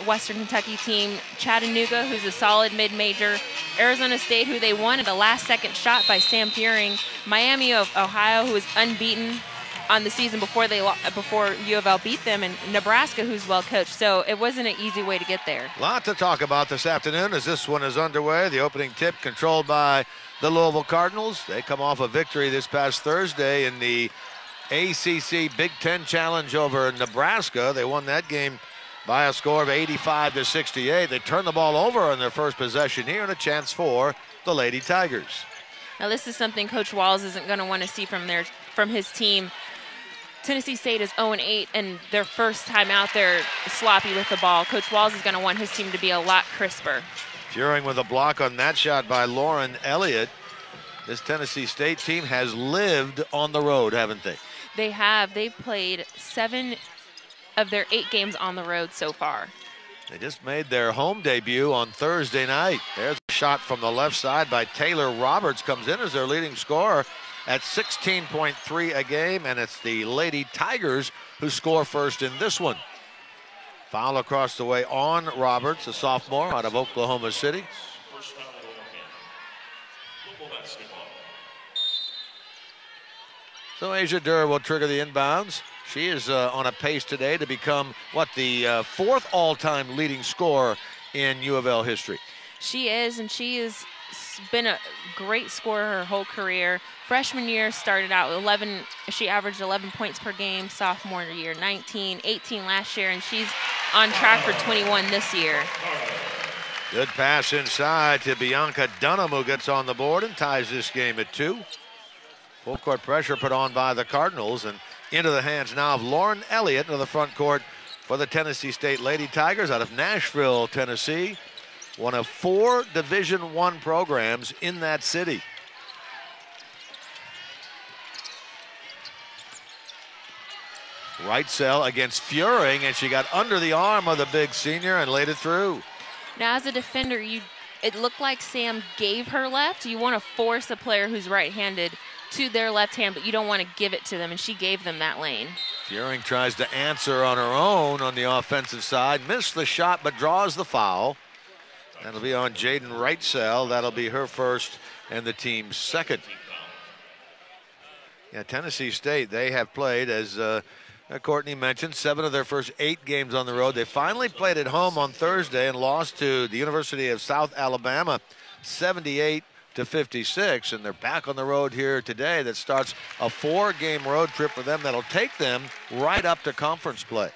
Western Kentucky team, Chattanooga, who's a solid mid-major, Arizona State, who they won at a last-second shot by Sam Fearing, Miami of Ohio, who is unbeaten on the season before U of L beat them, and Nebraska, who's well coached. So it wasn't an easy way to get there. A lot to talk about this afternoon as this one is underway. The opening tip controlled by the Louisville Cardinals. They come off a victory this past Thursday in the ACC Big Ten Challenge over Nebraska. They won that game by a score of 85-68. They turned the ball over on their first possession here, and a chance for the Lady Tigers. Now this is something Coach Walls isn't going to want to see from his team. Tennessee State is 0-8, and their first time out there sloppy with the ball. Coach Walls is going to want his team to be a lot crisper. Fearing with a block on that shot by Lauren Elliott. This Tennessee State team has lived on the road, haven't they? They have. They've played 7 of their 8 games on the road so far. They just made their home debut on Thursday night. There's a shot from the left side by Taylor Roberts, comes in as their leading scorer at 16.3 a game, and it's the Lady Tigers who score first in this one. Foul across the way on Roberts, a sophomore out of Oklahoma City. So Asia Durr will trigger the inbounds. She is on a pace today to become, the 4th all-time leading scorer in U of L history. She is, and she has been a great scorer her whole career. Freshman year started out with 11, she averaged 11 points per game. Sophomore year, 19, 18 last year, and she's on track for 21 this year. Good pass inside to Bianca Dunham, who gets on the board and ties this game at 2. Full court pressure put on by the Cardinals, and into the hands now of Lauren Elliott into the front court for the Tennessee State Lady Tigers out of Nashville, Tennessee. One of 4 Division I programs in that city. Right cell against Fearing, and she got under the arm of the big senior and laid it through. Now as a defender, it looked like Sam gave her left. You want to force a player who's right-handed to their left hand, but you don't want to give it to them, and she gave them that lane. Fearing tries to answer on her own on the offensive side. Missed the shot, but draws the foul. That'll be on Jaden Wrightsell. That'll be her first and the team's second. Yeah, Tennessee State, they have played, as Courtney mentioned, 7 of their first 8 games on the road. They finally played at home on Thursday and lost to the University of South Alabama 78-56, and they're back on the road here today. That starts a 4-game road trip for them that'll take them right up to conference play.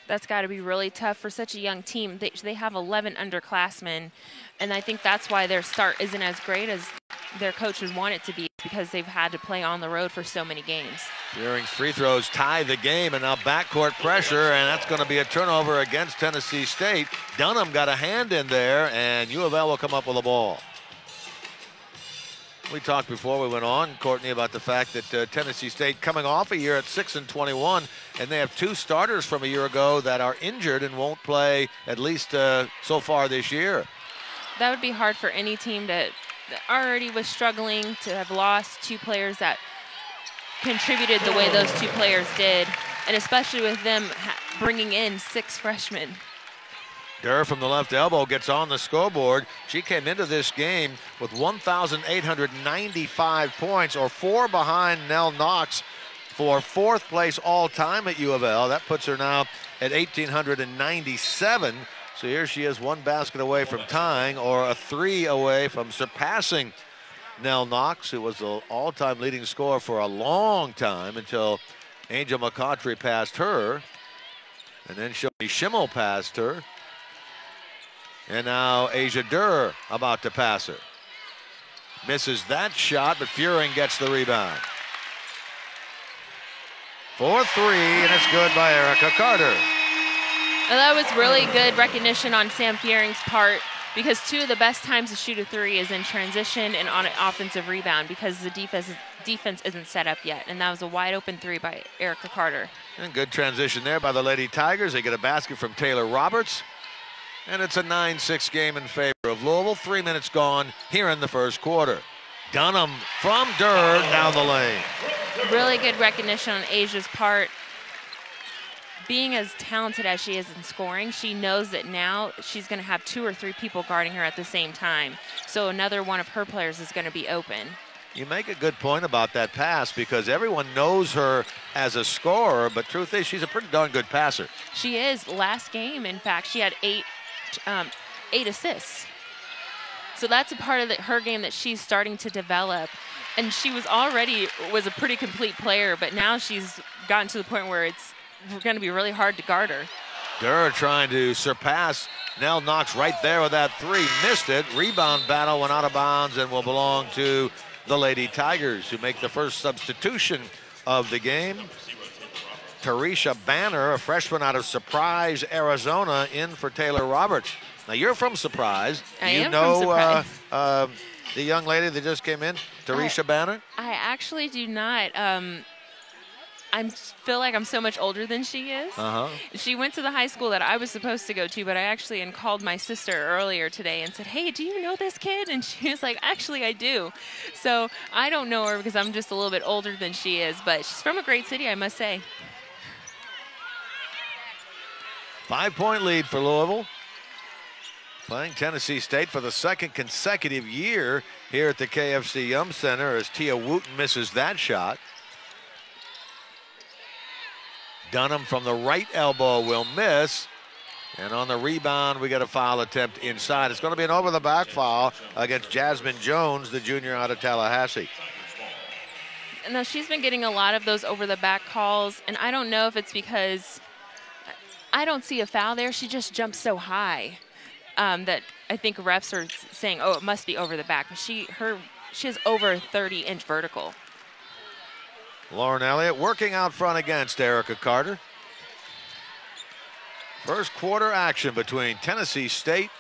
That's got to be really tough for such a young team. They have 11 underclassmen, and I think that's why their start isn't as great as their coaches want it to be, because they've had to play on the road for so many games. Fearing's free throws tie the game, and now backcourt pressure, and that's going to be a turnover against Tennessee State. Dunham got a hand in there, and U of L will come up with a ball. We talked before we went on, Courtney, about the fact that Tennessee State coming off a year at 6-21, and they have 2 starters from a year ago that are injured and won't play at least so far this year. That would be hard for any team that already was struggling to have lost 2 players that contributed the way those 2 players did, and especially with them bringing in 6 freshmen. Durr from the left elbow gets on the scoreboard. She came into this game with 1,895 points, or 4 behind Nell Knox for 4th place all-time at U of L. That puts her now at 1,897. So here she is, 1 basket away from tying, or a 3 away from surpassing Nell Knox, who was the all-time leading scorer for a long time until Angel McCautry passed her. And then Shoni Schimmel passed her. And now Asia Durr about to pass her. Misses that shot, but Fearing gets the rebound. For 3, and it's good by Erica Carter. Well, that was really good recognition on Sam Fearing's part, because 2 of the best times to shoot a 3 is in transition and on an offensive rebound, because the defense isn't set up yet. And that was a wide open 3 by Erica Carter. And good transition there by the Lady Tigers. They get a basket from Taylor Roberts. And it's a 9-6 game in favor of Louisville. 3 minutes gone here in the first quarter. Dunham from Durr down the lane. Really good recognition on Asia's part. being as talented as she is in scoring, she knows that now she's going to have 2 or 3 people guarding her at the same time. So another one of her players is going to be open. You make a good point about that pass because everyone knows her as a scorer, but truth is she's a pretty darn good passer. She is. Last game, in fact, she had 8 assists. So that's a part of her game that she's starting to develop. And she was a pretty complete player, but now she's gotten to the point where it's going to be really hard to guard her. Durr trying to surpass Nell Knox right there with that 3. Missed it. Rebound battle went out of bounds and will belong to the Lady Tigers, who make the first substitution of the game. Tarisha Banner, a freshman out of Surprise, Arizona, in for Taylor Roberts. Now, you're from Surprise. I am from Surprise. The young lady that just came in, Tarisha Banner? I actually do not. I feel like I'm so much older than she is. She went to the high school that I was supposed to go to, but I actually called my sister earlier today and said, hey, do you know this kid? And she was like, actually, I do. So I don't know her because I'm just a little bit older than she is, but she's from a great city, I must say. 5-point lead for Louisville. Playing Tennessee State for the 2nd consecutive year here at the KFC Yum Center as Tia Wooten misses that shot. Dunham from the right elbow will miss. And on the rebound, we get a foul attempt inside. It's going to be an over-the-back foul against Jasmine Jones, the junior out of Tallahassee. Now, she's been getting a lot of those over-the-back calls, and I don't know if it's because I don't see a foul there. She just jumps so high that I think refs are saying, oh, it must be over the back. But she has over a 30-inch vertical. Lauren Elliott working out front against Erica Carter. First quarter action between Tennessee State,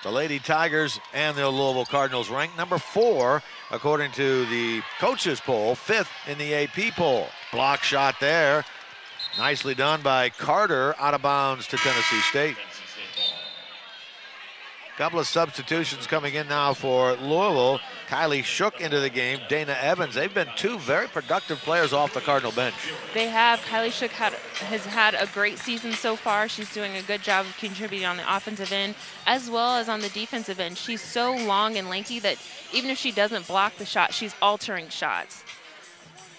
the Lady Tigers, and the Louisville Cardinals, ranked number 4 according to the coaches poll, 5th in the AP poll. Block shot there. Nicely done by Carter, out of bounds to Tennessee State. Couple of substitutions coming in now for Louisville. Kylie Shook into the game, Dana Evans. They've been 2 very productive players off the Cardinal bench. They have. Kylie Shook has had a great season so far. She's doing a good job of contributing on the offensive end as well as on the defensive end. She's so long and lanky that even if she doesn't block the shot, she's altering shots.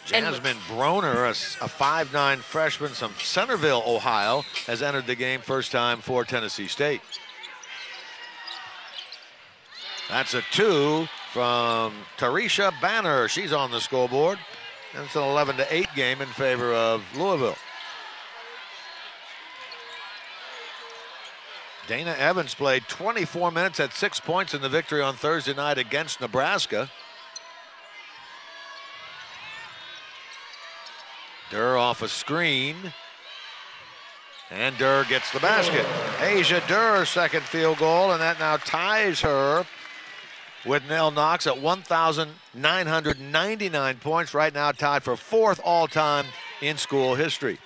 Jasmine Broner, a 5'9" freshman from Centerville, Ohio, has entered the game first time for Tennessee State. That's a 2 from Tarisha Banner. She's on the scoreboard. And it's an 11-8 game in favor of Louisville. Dana Evans played 24 minutes at 6 points in the victory on Thursday night against Nebraska. Durr off a screen. And Durr gets the basket. Asia Durr, second field goal, and that now ties her with Nell Knox at 1,999 points, right now tied for 4th all-time in school history.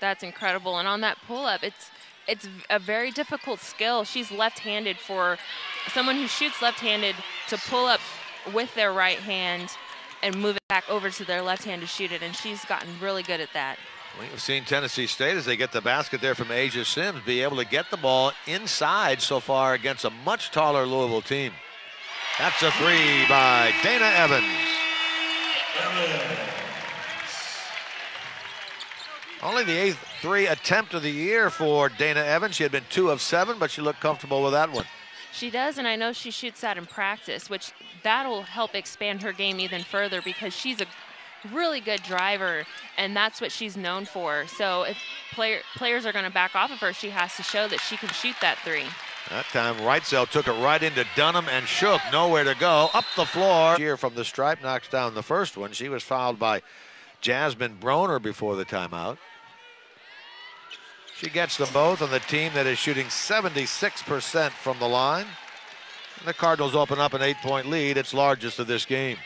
That's incredible. And on that pull-up, it's a very difficult skill. She's left-handed. For someone who shoots left-handed to pull up with their right hand and move it back over to their left hand to shoot it, and she's gotten really good at that. We've seen Tennessee State, as they get the basket there from Asia Sims, be able to get the ball inside so far against a much taller Louisville team. That's a 3 by Dana Evans. Only the 8th 3 attempt of the year for Dana Evans. She had been 2 of 7, but she looked comfortable with that one. She does, and I know she shoots that in practice, which that'll help expand her game even further because she's a really good driver, and that's what she's known for. So if players are going to back off of her, she has to show that she can shoot that 3. That time, Wrightsell took it right into Dunham and Shook. Nowhere to go. Up the floor. Here from the stripe, knocks down the first one. She was fouled by Jasmine Broner before the timeout. She gets them both on the team that is shooting 76% from the line. And the Cardinals open up an 8-point lead, its largest of this game.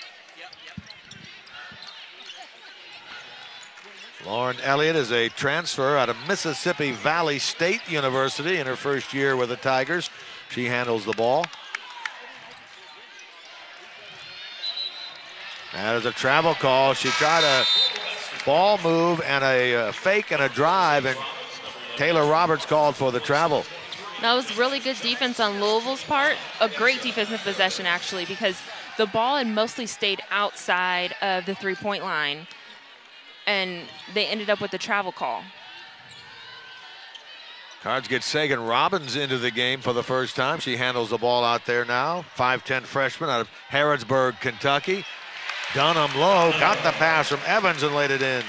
Lauren Elliott is a transfer out of Mississippi Valley State University in her first year with the Tigers. She handles the ball. That is a travel call. She tried to ball move and a fake and a drive, and Taylor Roberts called for the travel. That was really good defense on Louisville's part. A great defensive possession, actually, because the ball had mostly stayed outside of the three-point line, and they ended up with the travel call. Cards get Sagan Robbins into the game for the first time. She handles the ball out there now. 5'10" freshman out of Harrodsburg, Kentucky. Dunham low, got the pass from Evans and laid it in.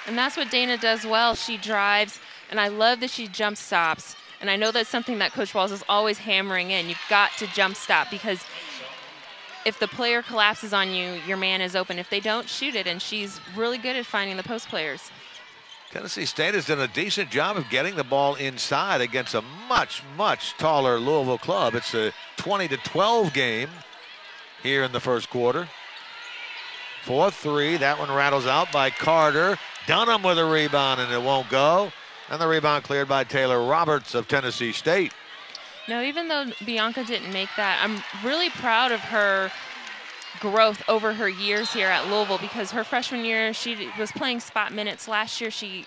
And that's what Dana does well. She drives, and I love that she jump stops. And I know that's something that Coach Walls is always hammering in. You've got to jump stop, because if the player collapses on you, your man is open. If they don't, shoot it, and she's really good at finding the post players. Tennessee State has done a decent job of getting the ball inside against a much, much taller Louisville club. It's a 20-12 game here in the first quarter. 4-3, that one rattles out by Carter. Dunham with a rebound, and it won't go. And the rebound cleared by Taylor Roberts of Tennessee State. Now, even though Bianca didn't make that, I'm really proud of her growth over her years here at Louisville, because her freshman year, she was playing spot minutes. Last year, she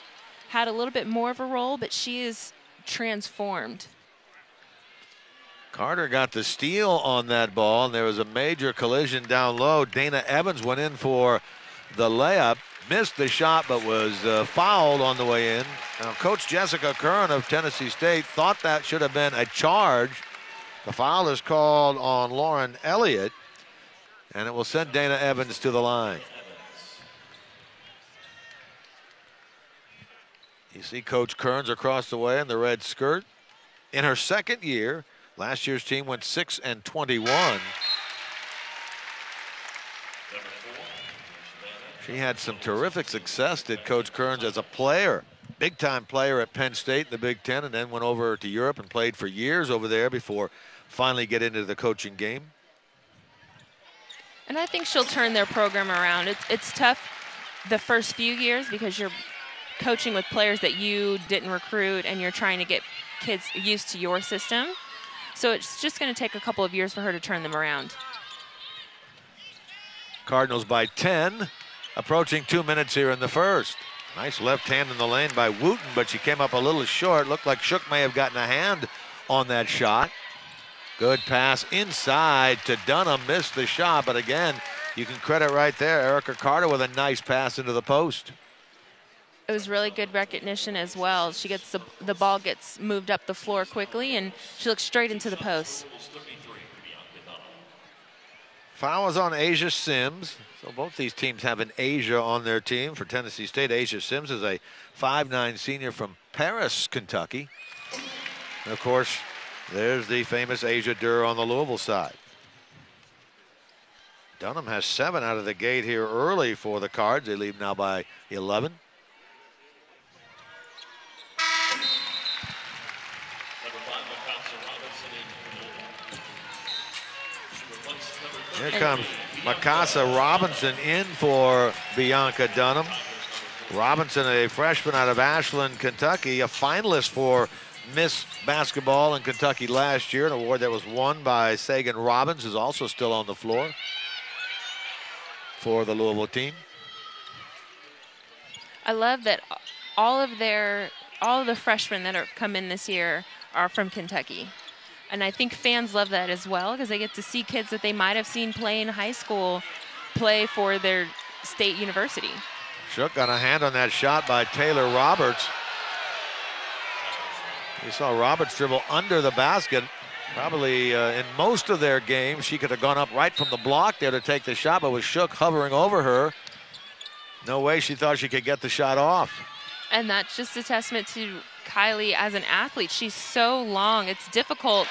had a little bit more of a role, but she is transformed. Carter got the steal on that ball, and there was a major collision down low. Dana Evans went in for the layup, missed the shot, but was fouled on the way in. Now, Coach Jessica Curran of Tennessee State thought that should have been a charge. The foul is called on Lauren Elliott, and it will send Dana Evans to the line. You see Coach Kearns across the way in the red skirt. In her second year, last year's team went 6-21. She had some terrific success, did Coach Kearns, as a player. Big-time player at Penn State in the Big Ten, and then went over to Europe and played for years over there before finally get into the coaching game. And I think she'll turn their program around. It's tough the first few years, because you're coaching with players that you didn't recruit, and you're trying to get kids used to your system. So it's just going to take a couple of years for her to turn them around. Cardinals by 10, approaching 2 minutes here in the first. Nice left hand in the lane by Wooten, but she came up a little short. Looked like Shook may have gotten a hand on that shot. Good pass inside to Dunham, missed the shot, but again, you can credit right there Erica Carter with a nice pass into the post. It was really good recognition as well. She gets the ball gets moved up the floor quickly, and she looks straight into the post. Foul is on Asia Sims. So both these teams have an Asia on their team. For Tennessee State, Asia Sims is a 5'9" senior from Paris, Kentucky. And of course, there's the famous Asia Durr on the Louisville side. Dunham has 7 out of the gate here early for the Cards. They lead now by 11. Here comes Mikasa Robinson in for Bianca Dunham. Robinson, a freshman out of Ashland, Kentucky, a finalist for Miss Basketball in Kentucky last year, an award that was won by Sagan Robbins, who's also still on the floor for the Louisville team. I love that all of the freshmen that have come in this year are from Kentucky. And I think fans love that as well, because they get to see kids that they might have seen play in high school play for their state university. Shook got a hand on that shot by Taylor Roberts. You saw Roberts dribble under the basket. Probably in most of their games, she could have gone up right from the block there to take the shot, but with Shook hovering over her, no way she thought she could get the shot off. And that's just a testament to Kylie as an athlete. She's so long, it's difficult.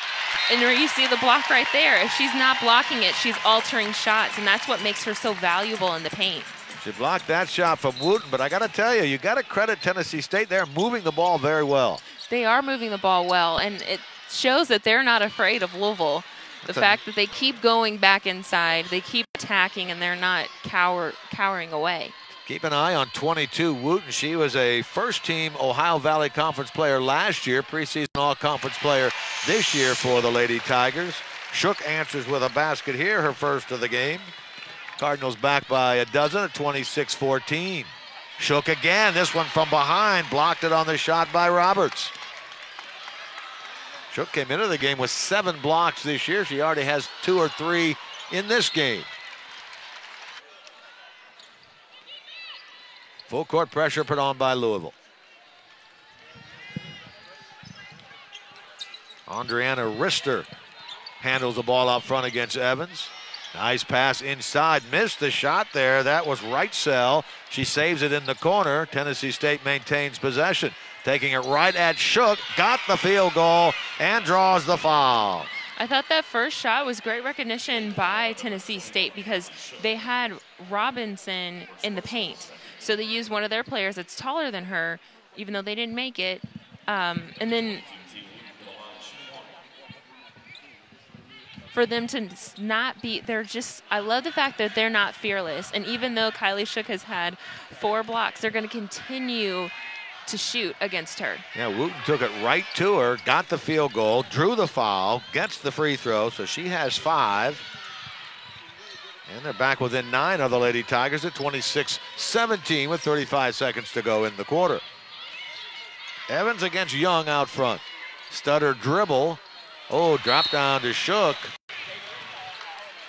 And you see the block right there. If she's not blocking it, she's altering shots, and that's what makes her so valuable in the paint. She blocked that shot from Wooten, but I got to tell you got to credit Tennessee State. They're moving the ball very well. They are moving the ball well, and it shows that they're not afraid of Louisville. The fact that they keep going back inside, they keep attacking, and they're not cowering away. Keep an eye on 22, Wooten. She was a first-team Ohio Valley Conference player last year, preseason all-conference player this year for the Lady Tigers. Shook answers with a basket here, her first of the game. Cardinals back by a dozen at 26-14. Shook again, this one from behind, blocked it on the shot by Roberts. Shook came into the game with 7 blocks this year. She already has 2 or 3 in this game. Full court pressure put on by Louisville. Andriana Rister handles the ball out front against Evans. Nice pass inside, missed the shot there. That was Wrightsell. She saves it in the corner. Tennessee State maintains possession. Taking it right at Shook, got the field goal and draws the foul. I thought that first shot was great recognition by Tennessee State because they had Robinson in the paint. So they used one of their players that's taller than her, even though they didn't make it. And then for them to not be, I love the fact that they're not fearless. And even though Kylie Shook has had 4 blocks, they're going to continue to shoot against her. Yeah, Wooten took it right to her, got the field goal, drew the foul, gets the free throw, so she has 5. And they're back within 9 of the Lady Tigers at 26-17 with 35 seconds to go in the quarter. Evans against Young out front. Stutter dribble. Oh, drop down to Shook.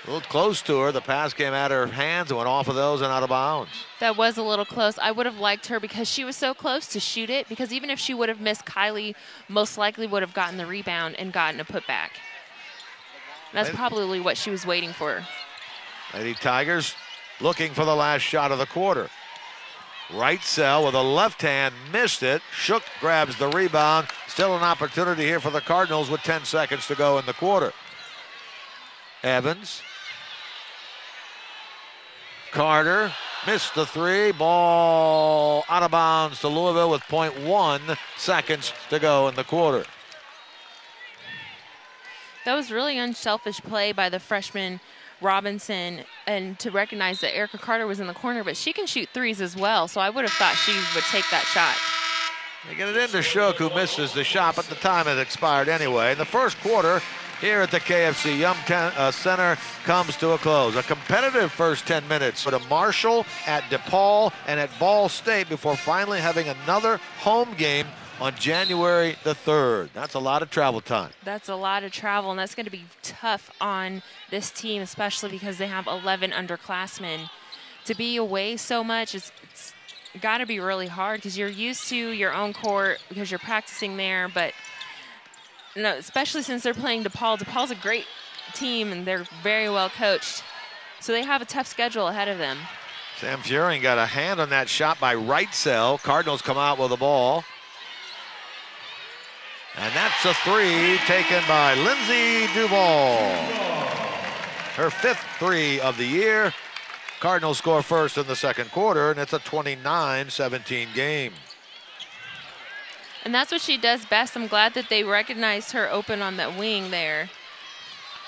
A little close to her. The pass came out of her hands and went off of those and out of bounds. That was a little close. I would have liked her because she was so close to shoot it, because even if she would have missed, Kylie most likely would have gotten the rebound and gotten a putback. That's probably what she was waiting for. Lady Tigers looking for the last shot of the quarter. Wrightsell with a left hand, missed it. Shook grabs the rebound. Still an opportunity here for the Cardinals with 10 seconds to go in the quarter. Evans. Carter missed the 3. Ball out of bounds to Louisville with 0.1 seconds to go in the quarter. That was really unselfish play by the freshman Robinson, and to recognize that Erica Carter was in the corner, but she can shoot 3s as well, so I would have thought she would take that shot. They get it into Shook, who misses the shot, but the time had expired anyway. In the first quarter, here at the KFC Yum Center comes to a close. A competitive first 10 minutes for Marshall, at DePaul, and at Ball State before finally having another home game on January the 3rd. That's a lot of travel time. That's a lot of travel, and that's going to be tough on this team, especially because they have 11 underclassmen. To be away so much, it's got to be really hard because you're used to your own court because you're practicing there, but especially since they're playing DePaul. DePaul's a great team, and they're very well coached. So they have a tough schedule ahead of them. Sam Furing got a hand on that shot by Wrightsell. Cardinals come out with the ball. And that's a 3 taken by Lindsay Duval. Her 5th 3 of the year. Cardinals score first in the second quarter, and it's a 29-17 game. And that's what she does best. I'm glad that they recognized her open on that wing there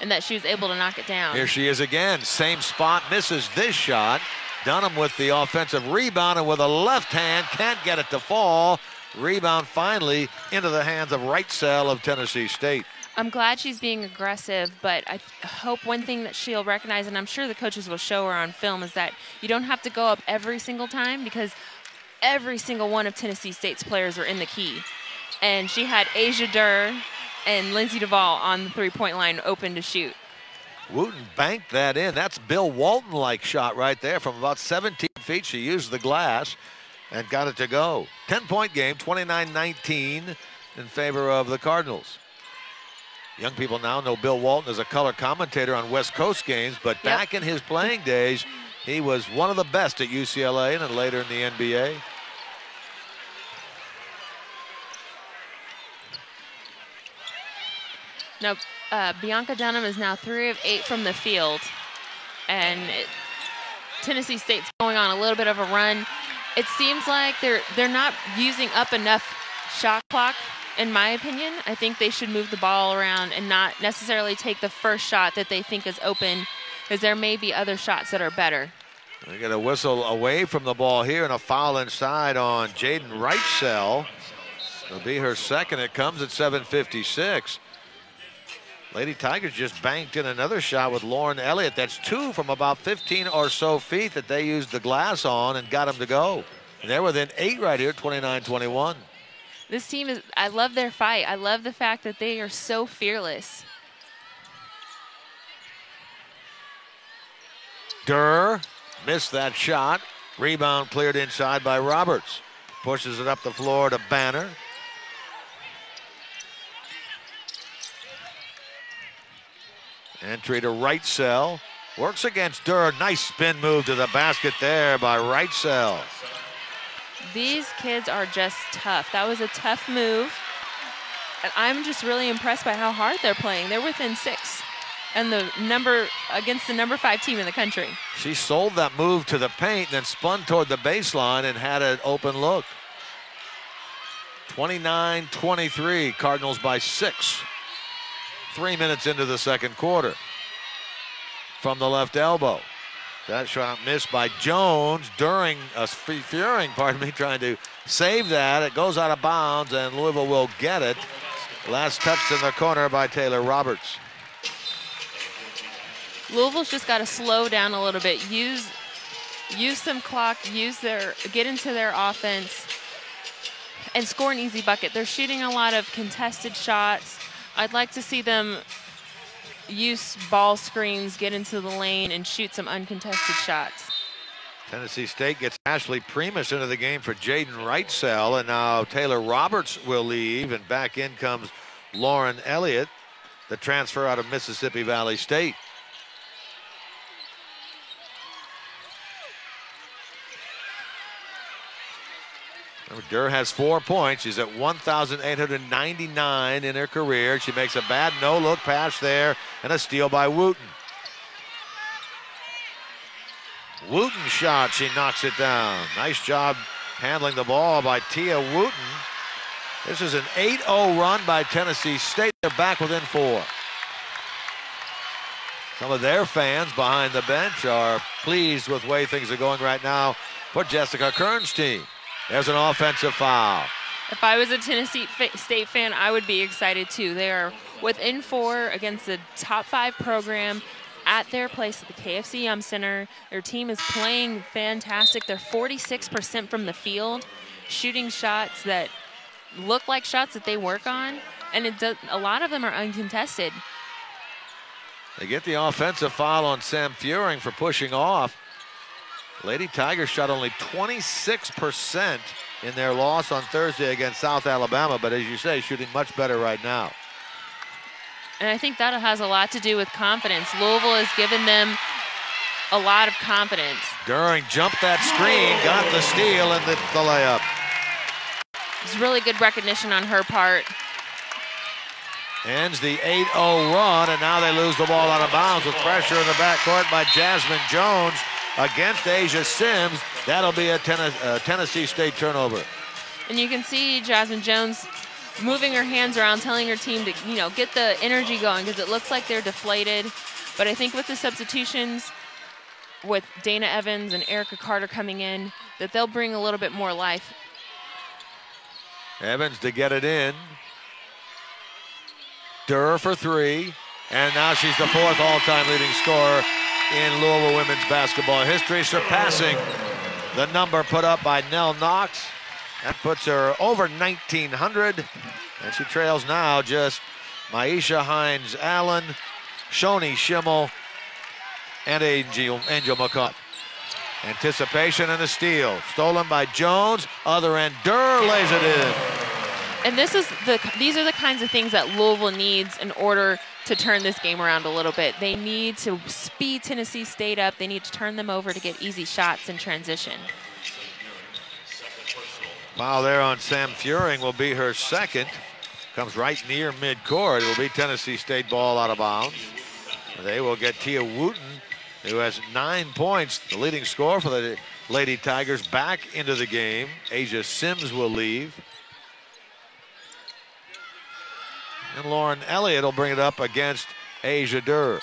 and that she was able to knock it down. Here she is again. Same spot, misses this shot. Dunham with the offensive rebound, and with a left hand, can't get it to fall. Rebound finally into the hands of Wrightsell of Tennessee State. I'm glad she's being aggressive, but I hope one thing that she'll recognize, and I'm sure the coaches will show her on film, is that you don't have to go up every single time, because every single one of Tennessee State's players were in the key. And she had Asia Durr and Lindsay Duval on the three-point line open to shoot. Wooten banked that in. That's Bill Walton-like shot right there from about 17 feet. She used the glass and got it to go. 10-point game, 29-19 in favor of the Cardinals. Young people now know Bill Walton as a color commentator on West Coast games, but back in his playing days, he was one of the best at UCLA and then later in the NBA. Now, Bianca Dunham is now 3 of 8 from the field, and Tennessee State's going on a little bit of a run. It seems like they're not using up enough shot clock, in my opinion. I think they should move the ball around and not necessarily take the first shot that they think is open, because there may be other shots that are better. They get a whistle away from the ball here and a foul inside on Jaden Wrightsell. It'll be her second. It comes at 7:56. Lady Tigers just banked in another shot with Lauren Elliott. That's 2 from about 15 or so feet that they used the glass on and got them to go. And they're within 8 right here, 29-21. This team is, I love their fight. I love the fact that they are so fearless. Durr missed that shot. Rebound cleared inside by Roberts. Pushes it up the floor to Banner. Entry to Wrightsell. Works against Durr. Nice spin move to the basket there by Wrightsell. These kids are just tough. That was a tough move. And I'm just really impressed by how hard they're playing. They're within 6. And against the number 5 team in the country. She sold that move to the paint, then spun toward the baseline and had an open look. 29-23, Cardinals by 6. 3 minutes into the second quarter. From the left elbow. That shot missed by Jones during Fearing, trying to save that. It goes out of bounds and Louisville will get it. Last touched in the corner by Taylor Roberts. Louisville's just got to slow down a little bit. Use some clock, get into their offense and score an easy bucket. They're shooting a lot of contested shots. I'd like to see them use ball screens, get into the lane, and shoot some uncontested shots. Tennessee State gets Ashley Primus into the game for Jaden Wrightsell, and now Taylor Roberts will leave, and back in comes Lauren Elliott, the transfer out of Mississippi Valley State. Durr has 4 points. She's at 1,899 in her career. She makes a bad no-look pass there and a steal by Wooten. Wooten shot, she knocks it down. Nice job handling the ball by Tia Wooten. This is an 8-0 run by Tennessee State. They're back within 4. Some of their fans behind the bench are pleased with the way things are going right now for Jessica Kern's team. There's an offensive foul. If I was a Tennessee State fan, I would be excited too. They are within 4 against the top 5 program at their place at the KFC Yum Center. Their team is playing fantastic. They're 46% from the field, shooting shots that look like shots that they work on, and a lot of them are uncontested. They get the offensive foul on Sam Fearing for pushing off. Lady Tigers shot only 26% in their loss on Thursday against South Alabama, but as you say, shooting much better right now. And I think that has a lot to do with confidence. Louisville has given them a lot of confidence. During jumped that screen, got the steal, and the layup. It's really good recognition on her part. Ends the 8-0 run, and now they lose the ball out of bounds with pressure in the backcourt by Jasmine Jones against Asia Sims. That'll be a Tennessee State turnover. And you can see Jasmine Jones moving her hands around, telling her team to, get the energy going because it looks like they're deflated. But I think with the substitutions, with Dana Evans and Erica Carter coming in, that they'll bring a little bit more life. Evans to get it in. Durr for 3. And now she's the 4th all-time leading scorer in Louisville women's basketball history, surpassing the number put up by Nell Knox. That puts her over 1,900, and she trails now just Maisha Hines-Allen, Shoni Schimmel, and Angel McCuff. Anticipation and a steal. Stolen by Jones. Other end, Durr lays it in. And these are the kinds of things that Louisville needs in order to turn this game around a little bit. They need to speed Tennessee State up. They need to turn them over to get easy shots in transition. Foul there on Sam Fearing will be her 2nd. Comes right near midcourt. It will be Tennessee State ball out of bounds. They will get Tia Wooten, who has 9 points, the leading scorer for the Lady Tigers, back into the game. Asia Sims will leave. And Lauren Elliott will bring it up against Asia Durr.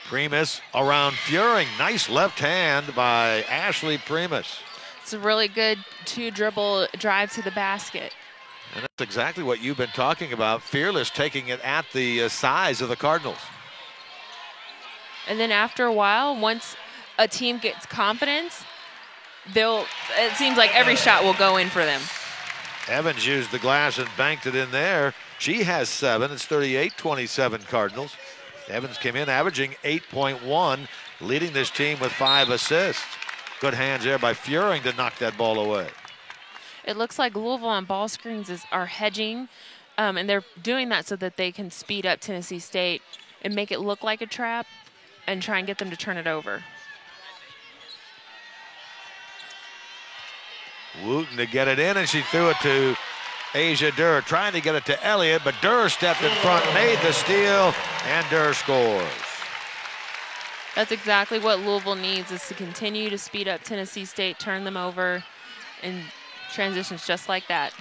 Primus around Fearing. Nice left hand by Ashley Primus. It's a really good 2-dribble drive to the basket. And that's exactly what you've been talking about. Fearless, taking it at the size of the Cardinals. And then after a while, once a team gets confidence, it seems like every shot will go in for them. Evans used the glass and banked it in there. She has 7. It's 38-27 Cardinals. Evans came in averaging 8.1, leading this team with 5 assists. Good hands there by Furing to knock that ball away. It looks like Louisville on ball screens are hedging, and they're doing that so that they can speed up Tennessee State and make it look like a trap and try and get them to turn it over. Wooten to get it in, and she threw it to Asia Durr, trying to get it to Elliott, but Durr stepped in front, made the steal, and Durr scores. That's exactly what Louisville needs, is to continue to speed up Tennessee State, turn them over, and transitions just like that.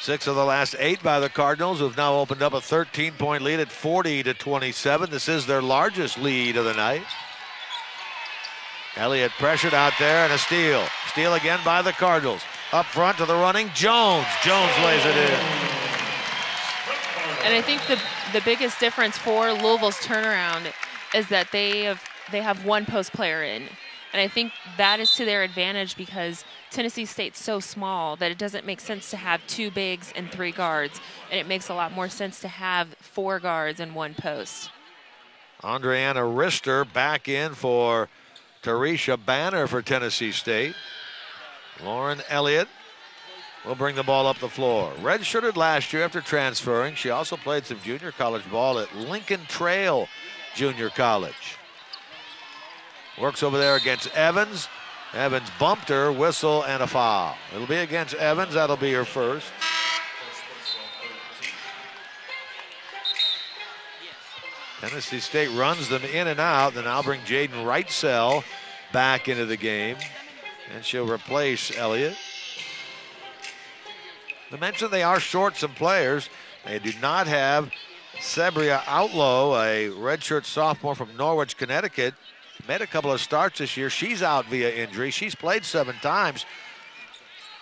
6 of the last 8 by the Cardinals, who've now opened up a 13-point lead at 40-27. This is their largest lead of the night. Elliott pressured out there, and a steal. Steal again by the Cardinals. Up front to the running, Jones. Jones lays it in. And I think the biggest difference for Louisville's turnaround is that they have one post player in. And I think that is to their advantage because Tennessee State's so small that it doesn't make sense to have 2 bigs and 3 guards. And it makes a lot more sense to have 4 guards and 1 post. Andriana Rister back in for Tarisha Banner for Tennessee State. Lauren Elliott will bring the ball up the floor. Redshirted last year after transferring. She also played some junior college ball at Lincoln Trail Junior College. Works over there against Evans. Evans bumped her, whistle, and a foul. It'll be against Evans. That'll be her first. Tennessee State runs them in and out. Then I'll bring Jaden Wrightsell back into the game, and she'll replace Elliott. I mentioned they are short some players. They do not have Sebria Outlaw, a redshirt sophomore from Norwich, Connecticut. Made a couple of starts this year. She's out via injury. She's played 7 times.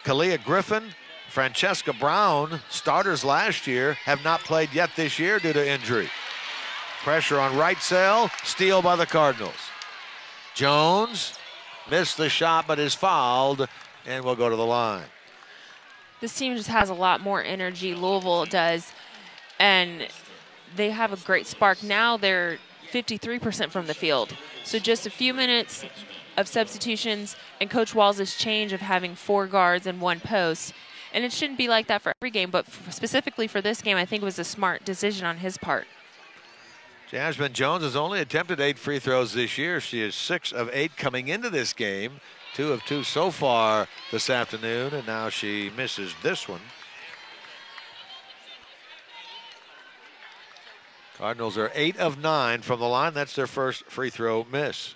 Kalia Griffin, Francesca Brown, starters last year, have not played yet this year due to injury. Pressure on Wrightsell, steal by the Cardinals. Jones missed the shot but is fouled and will go to the line. This team just has a lot more energy, Louisville does, and they have a great spark. Now they're 53% from the field. So just a few minutes of substitutions and Coach Walls' change of having 4 guards and 1 post. And it shouldn't be like that for every game, but specifically for this game, I think it was a smart decision on his part. Jasmine Jones has only attempted 8 free throws this year. She is 6 of 8 coming into this game. 2 of 2 so far this afternoon, and now she misses this one. Cardinals are 8 of 9 from the line. That's their first free throw miss.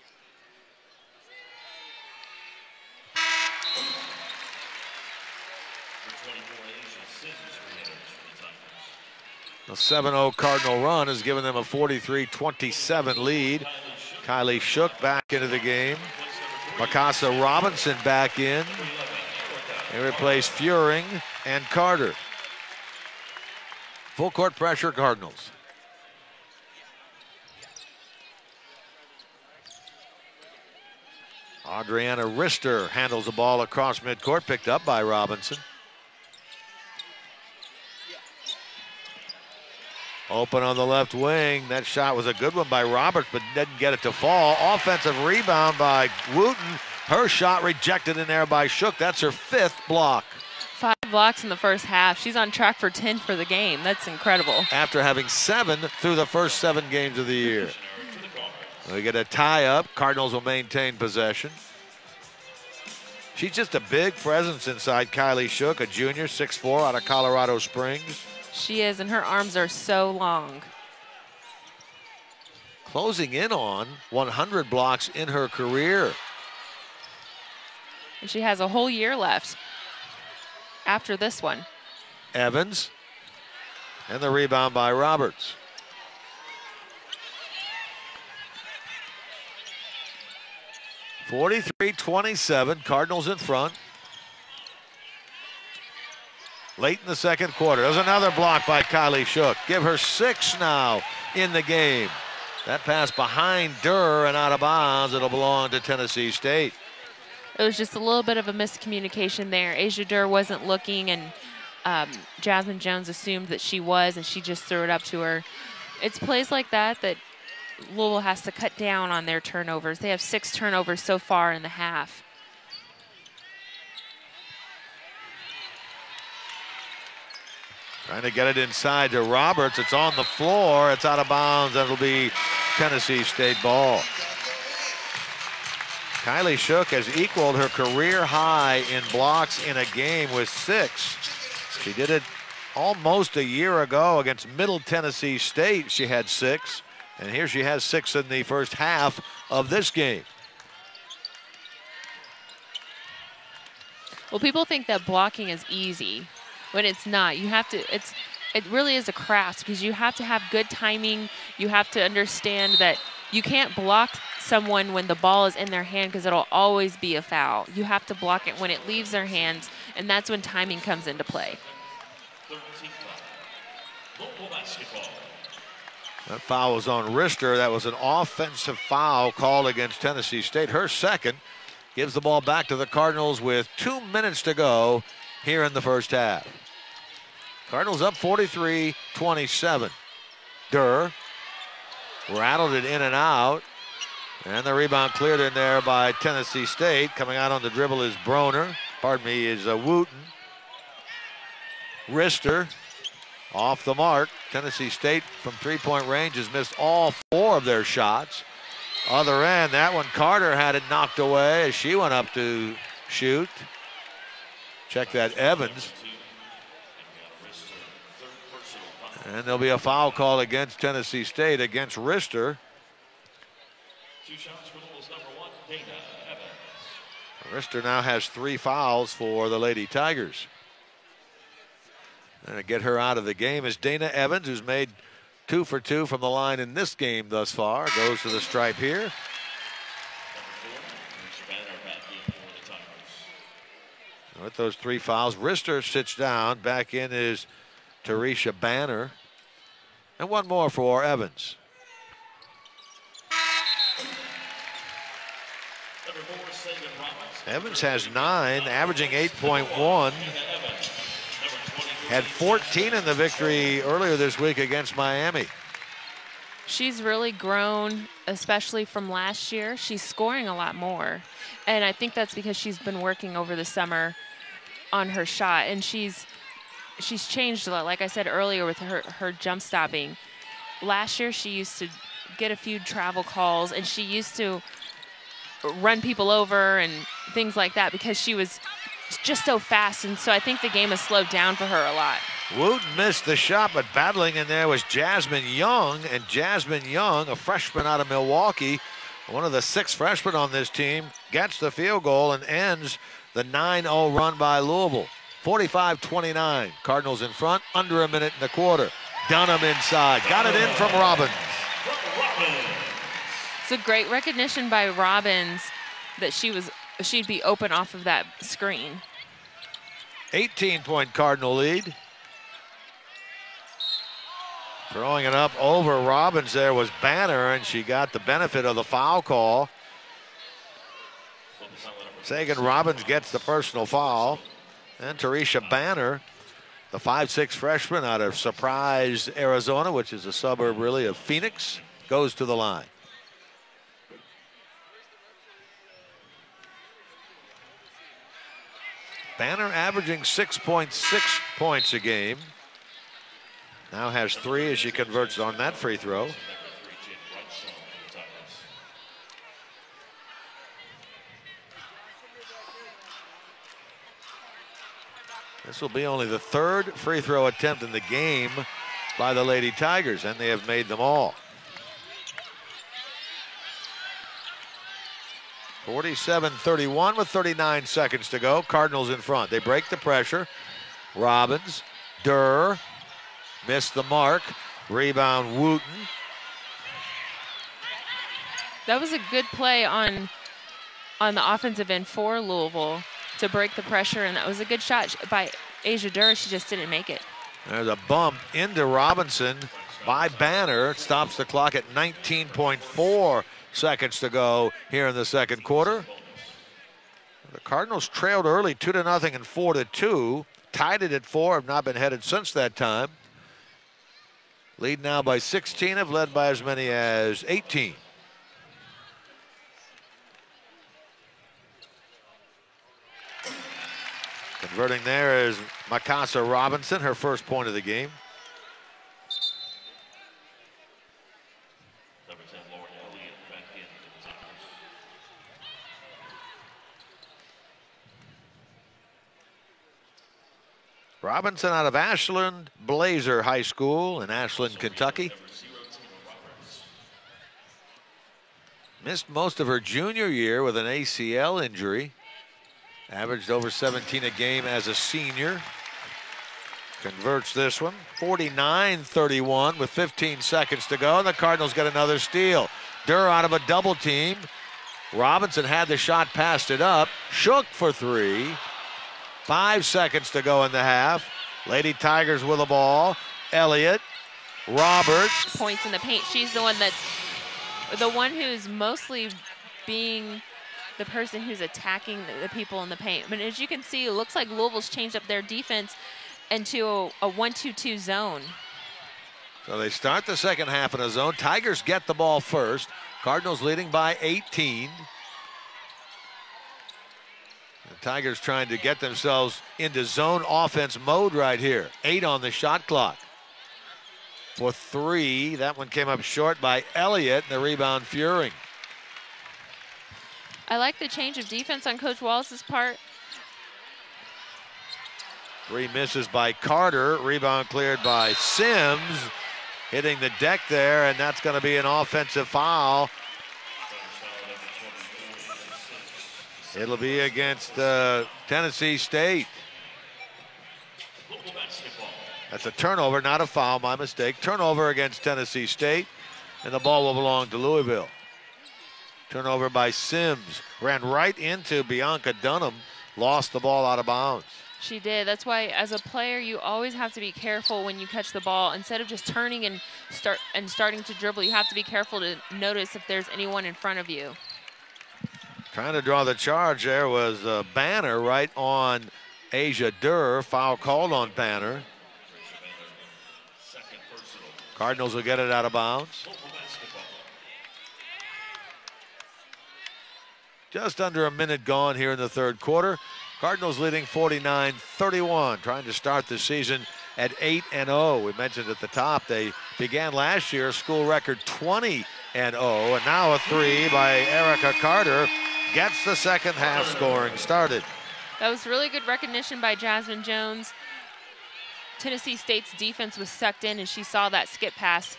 The 7-0 Cardinal run has given them a 43-27 lead. Kylie Shook back into the game. Mikasa Robinson back in. They replace Furing and Carter. Full court pressure, Cardinals. Adriana Rister handles the ball across midcourt, picked up by Robinson. Open on the left wing. That shot was a good one by Roberts, but didn't get it to fall. Offensive rebound by Wooten. Her shot rejected in there by Shook. That's her 5th block. 5 blocks in the first half. She's on track for 10 for the game. That's incredible. After having 7 through the first 7 games of the year. We get a tie-up. Cardinals will maintain possession. She's just a big presence inside Kylie Shook, a junior, 6'4", out of Colorado Springs. She is, and her arms are so long. Closing in on 100 blocks in her career. And she has a whole year left after this one. Evans, and the rebound by Roberts. (43-27), Cardinals in front. Late in the second quarter. There's another block by Kylie Shook. Give her 6 now in the game. That pass behind Durr and out of bounds. It'll belong to Tennessee State. It was just a little bit of a miscommunication there. Asia Durr wasn't looking, and Jasmine Jones assumed that she was, and she just threw it up to her. It's plays like that that Louisville has to cut down on their turnovers. They have 6 turnovers so far in the half. Trying to get it inside to Roberts. It's on the floor. It's out of bounds. That'll be Tennessee State ball. Kylie Shook has equaled her career high in blocks in a game with 6. She did it almost a year ago against Middle Tennessee State. She had 6. And here she has 6 in the first half of this game. Well, people think that blocking is easy when it's not. You have to, it really is a craft because you have to have good timing. You have to understand that you can't block someone when the ball is in their hand because it'll always be a foul. You have to block it when it leaves their hands, and that's when timing comes into play. That foul was on Rister. That was an offensive foul called against Tennessee State. Her second. Gives the ball back to the Cardinals with 2 minutes to go here in the first half. Cardinals up 43-27. Durr rattled it in and out. And the rebound cleared in there by Tennessee State. Coming out on the dribble is Broner. Pardon me, is Wooten. Rister off the mark. Tennessee State from three-point range has missed all 4 of their shots. Other end, that one Carter had it knocked away as she went up to shoot. Check that, Evans. And there'll be a foul call against Tennessee State against Rister. 2 shots for Louisville's #1, Dana Evans. Rister now has 3 fouls for the Lady Tigers. And to get her out of the game is Dana Evans, who's made 2 for 2 from the line in this game thus far. Goes to the stripe here. With those 3 fouls, Rister sits down. Back in is Tarisha Banner. And 1 more for Evans. Evans has 9, averaging 8.1. Had 14 in the victory earlier this week against Miami. She's really grown, especially from last year. She's scoring a lot more. And I think that's because she's been working over the summer on her shot. And she's changed a lot, like I said earlier, with her jump stopping. Last year, she used to get a few travel calls, and she used to run people over and things like that because she was just so fast. And so I think the game has slowed down for her a lot. Wooten missed the shot, but battling in there was Jasmine Young. And Jasmine Young, a freshman out of Milwaukee, one of the 6 freshmen on this team, gets the field goal and ends the 9-0 run by Louisville. 45-29. Cardinals in front, under a minute in the quarter. Dunham inside. Got it in from Robbins. It's a great recognition by Robbins that she'd be open off of that screen. 18-point Cardinal lead. Throwing it up over Robbins there was Banner, and she got the benefit of the foul call. Sagan Robbins gets the personal foul. And Tarisha Banner, the 5'6" freshman out of Surprise, Arizona, which is a suburb really of Phoenix, goes to the line. Banner averaging 6.6 points a game. Now has 3 as she converts on that free throw. This will be only the 3rd free throw attempt in the game by the Lady Tigers, and they have made them all. 47-31 with 39 seconds to go. Cardinals in front. They break the pressure. Robbins, Durr, missed the mark. Rebound, Wooten. That was a good play on the offensive end for Louisville to break the pressure, and that was a good shot by Asia Durr. She just didn't make it. There's a bump into Robinson. by Banner. Stops the clock at 19.4 seconds to go here in the second quarter. The Cardinals trailed early 2-0 and 4-2. Tied it at 4, have not been headed since that time. Lead now by 16, have led by as many as 18. Converting there is Mikasa Robinson, her first point of the game. Robinson out of Ashland Blazer High School in Ashland, Kentucky. Missed most of her junior year with an ACL injury. Averaged over 17 a game as a senior. Converts this one, 49-31 with 15 seconds to go, and the Cardinals get another steal. Durr out of a double team. Robinson had the shot, passed it up, shook for three. 5 seconds to go in the half. Lady Tigers with the ball. Elliott, Roberts. Points in the paint. She's the one who's mostly being the person who's attacking the people in the paint. But as you can see, it looks like Louisville's changed up their defense into a 1-2-2 zone. So they start the second half in a zone. Tigers get the ball first. Cardinals leading by 18. The Tigers trying to get themselves into zone offense mode right here. 8 on the shot clock. For 3, that one came up short by Elliott, and the rebound Furing. I like the change of defense on Coach Wallace's part. 3 misses by Carter. Rebound cleared by Sims. Hitting the deck there, and that's going to be an offensive foul. It'll be against Tennessee State. That's a turnover, not a foul, my mistake. Turnover against Tennessee State, and the ball will belong to Louisville. Turnover by Sims. Ran right into Bianca Dunham. Lost the ball out of bounds. She did. That's why, as a player, you always have to be careful when you catch the ball. Instead of just turning and starting to dribble, you have to be careful to notice if there's anyone in front of you. Trying to draw the charge there was Banner right on Asia Durr. Foul called on Banner. Cardinals will get it out of bounds. Just under a minute gone here in the third quarter. Cardinals leading 49-31, trying to start the season at 8-0. We mentioned at the top they began last year school record 20-0, and now a 3 by Erica Carter gets the second half scoring started. That was really good recognition by Jasmine Jones. Tennessee State's defense was sucked in, and she saw that skip pass.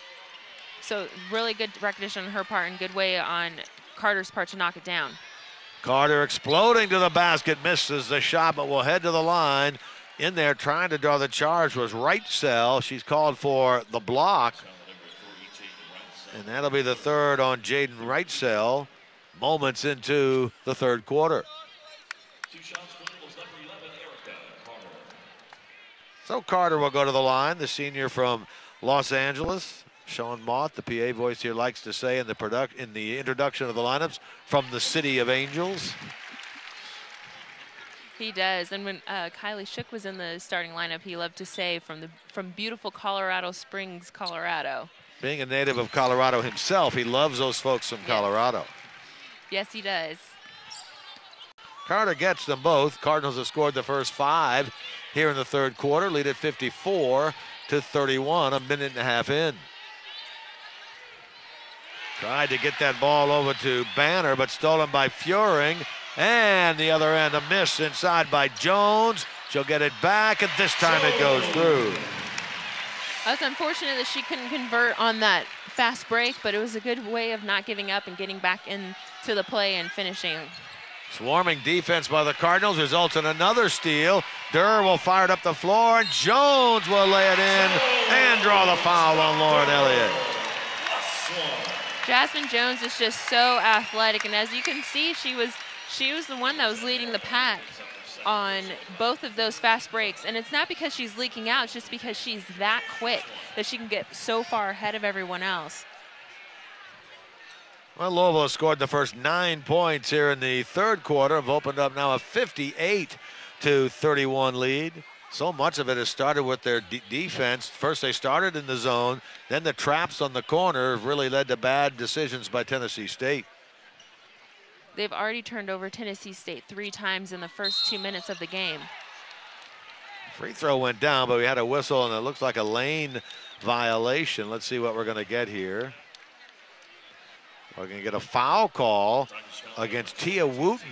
So really good recognition on her part and good way on Carter's part to knock it down. Carter exploding to the basket, misses the shot, but will head to the line. In there trying to draw the charge was Wrightsell. She's called for the block. And that'll be the third on Jaden Wrightsell. Moments into the third quarter. So Carter will go to the line, the senior from Los Angeles. Sean Mott, the PA voice here, likes to say in the introduction of the lineups, from the City of Angels. He does, and when Kylie Shook was in the starting lineup, he loved to say from beautiful Colorado Springs, Colorado. Being a native of Colorado himself, he loves those folks from Colorado. Yes, he does. Carter gets them both. Cardinals have scored the first 5 here in the third quarter, lead at 54-31, a minute and a half in. Tried to get that ball over to Banner, but stolen by Furing. And the other end, a miss inside by Jones. She'll get it back, and this time it goes through. That's unfortunate that she couldn't convert on that fast break, but it was a good way of not giving up and getting back into the play and finishing. Swarming defense by the Cardinals results in another steal. Durr will fire it up the floor, and Jones will lay it in and draw the foul on Lauren Elliott. Jasmine Jones is just so athletic, and as you can see, she was the one that was leading the pack. on both of those fast breaks. And it's not because she's leaking out, it's just because she's that quick that she can get so far ahead of everyone else. Well, Louisville has scored the first 9 points here in the third quarter. Have opened up now a 58-31 lead. So much of it has started with their defense. First they started in the zone, then the traps on the corner have really led to bad decisions by Tennessee State. They've already turned over Tennessee State 3 times in the first 2 minutes of the game. Free throw went down, but we had a whistle, and it looks like a lane violation. Let's see what we're going to get here. We're going to get a foul call against Tia Wooten.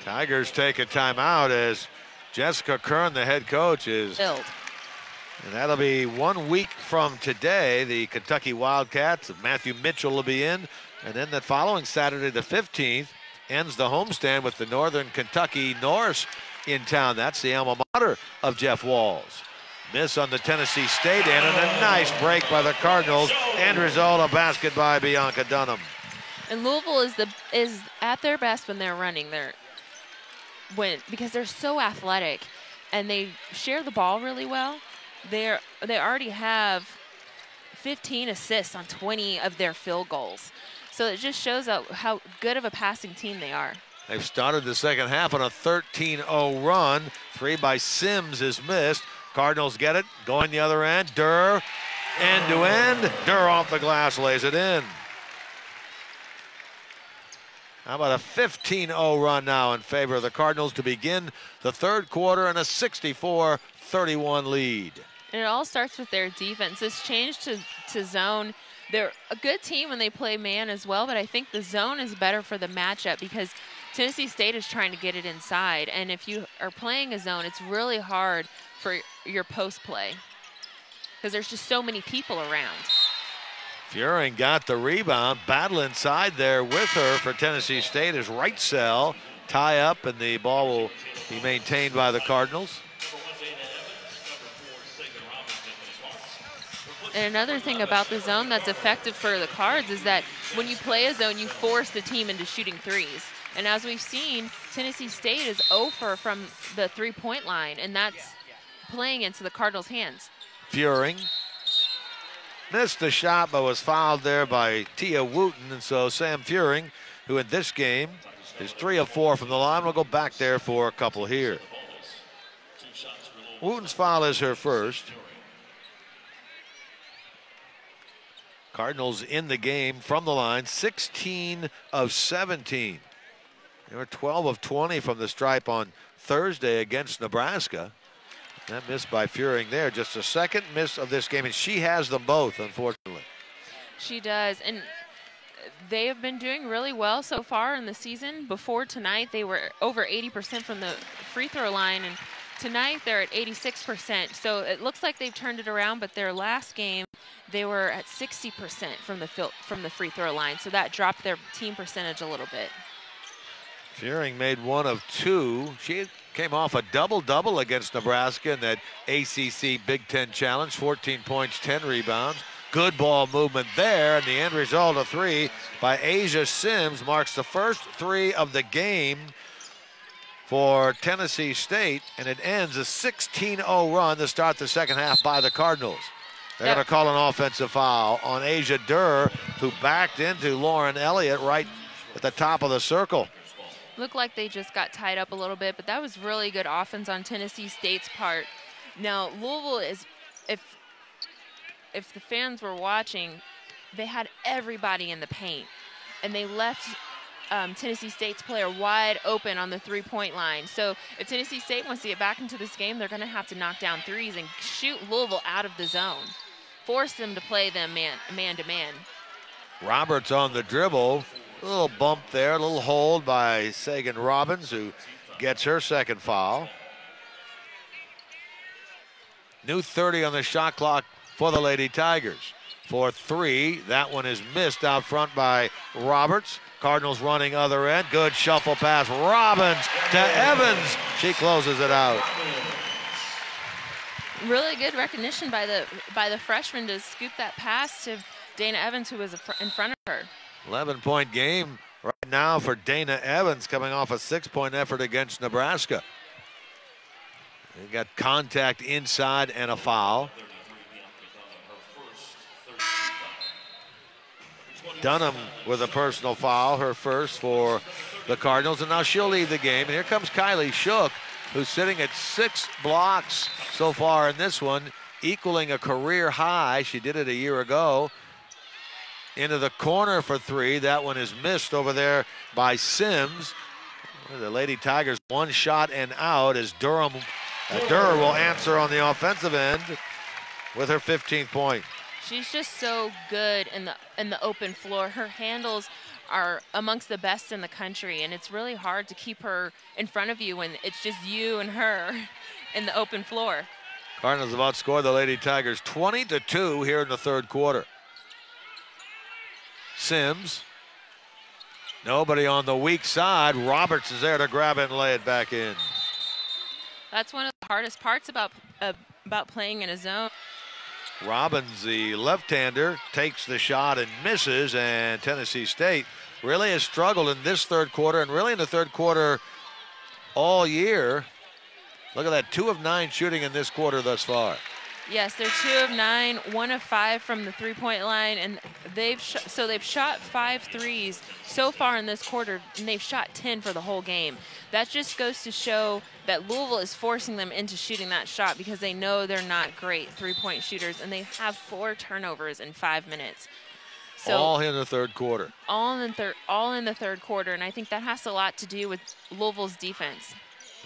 Tigers take a timeout as Jessica Kern, the head coach, is filled. And that'll be 1 week from today. The Kentucky Wildcats, Matthew Mitchell will be in. And then the following Saturday, the 15th, ends the homestand with the Northern Kentucky Norse in town. That's the alma mater of Jeff Walls. Miss on the Tennessee State end, and a nice break by the Cardinals. End result, a basket by Bianca Dunham. And Louisville is at their best when they're running. Because they're so athletic and they share the ball really well. They already have 15 assists on 20 of their field goals. So it just shows how good of a passing team they are. They've started the second half on a 13-0 run. 3 by Sims is missed. Cardinals get it, going the other end. Durr, end to end. Durr off the glass, lays it in. How about a 15-0 run now in favor of the Cardinals to begin the third quarter and a 64-31 lead. And it all starts with their defense. This change to zone. They're a good team when they play man as well, but I think the zone is better for the matchup because Tennessee State is trying to get it inside. And if you are playing a zone, it's really hard for your post play because there's just so many people around. Furing got the rebound. Battle inside there with her for Tennessee State is Wrightsell. Tie up, and the ball will be maintained by the Cardinals. And another thing about the zone that's effective for the Cards is that when you play a zone, you force the team into shooting threes. And as we've seen, Tennessee State is 0 for from the three-point line, and that's playing into the Cardinals' hands. Furing missed the shot, but was fouled there by Tia Wooten. And so Sam Furing, who in this game is 3 of 4 from the line, will go back there for a couple here. Wooten's foul is her first. Cardinals in the game from the line, 16 of 17. They were 12 of 20 from the stripe on Thursday against Nebraska. That miss by Furing there, just a second miss of this game, and she has them both, unfortunately. She does, and they have been doing really well so far in the season. Before tonight, they were over 80% from the free throw line, and tonight they're at 86%. So it looks like they've turned it around, but their last game, they were at 60% from the free throw line. So that dropped their team percentage a little bit. Furing made 1 of 2. She came off a double-double against Nebraska in that ACC Big Ten Challenge, 14 points, 10 rebounds. Good ball movement there, and the end result, a 3 by Asia Sims, marks the first 3 of the game for Tennessee State, and it ends a 16-0 run to start the second half by the Cardinals. They're going to call an offensive foul on Asia Durr, who backed into Lauren Elliott right at the top of the circle. Looked like they just got tied up a little bit, but that was really good offense on Tennessee State's part. Now, Louisville is, if the fans were watching, they had everybody in the paint, and they left Tennessee State's player wide open on the three-point line. So if Tennessee State wants to get back into this game, they're going to have to knock down threes and shoot Louisville out of the zone. Force them to play them man-to-man. Roberts on the dribble. A little bump there, a little hold by Sagan Robbins, who gets her second foul. New 30 on the shot clock for the Lady Tigers. For 3, that one is missed out front by Roberts. Cardinals running other end. Good shuffle pass. Robbins to Evans. She closes it out. Really good recognition by the freshman to scoop that pass Dana Evans, who was in front of her. 11-point game right now for Dana Evans, coming off a 6-point effort against Nebraska. They got contact inside and a foul. Dunham with a personal foul, her first for the Cardinals, and now she'll leave the game. And here comes Kylie Shook, who's sitting at 6 blocks so far in this one, equaling a career high. She did it a year ago. Into the corner for 3. That one is missed over there by Sims. The Lady Tigers 1 shot and out as Durr will answer on the offensive end with her 15th point. She's just so good in the open floor. Her handles are amongst the best in the country, and it's really hard to keep her in front of you when it's just you and her in the open floor. Cardinals have outscored the Lady Tigers 20-2 here in the third quarter. Sims. Nobody on the weak side. Roberts is there to grab it and lay it back in. That's one of the hardest parts about playing in a zone. Robbins, the left-hander, takes the shot and misses, and Tennessee State really has struggled in this third quarter and really in the third quarter all year. Look at that, 2 of 9 shooting in this quarter thus far. Yes, they're 2 of 9, 1 of 5 from the three-point line, and they've shot 5 threes so far in this quarter, and they've shot 10 for the whole game. That just goes to show that Louisville is forcing them into shooting that shot because they know they're not great three-point shooters, and they have 4 turnovers in 5 minutes. So all in the third quarter. All in the third quarter, and I think that has a lot to do with Louisville's defense.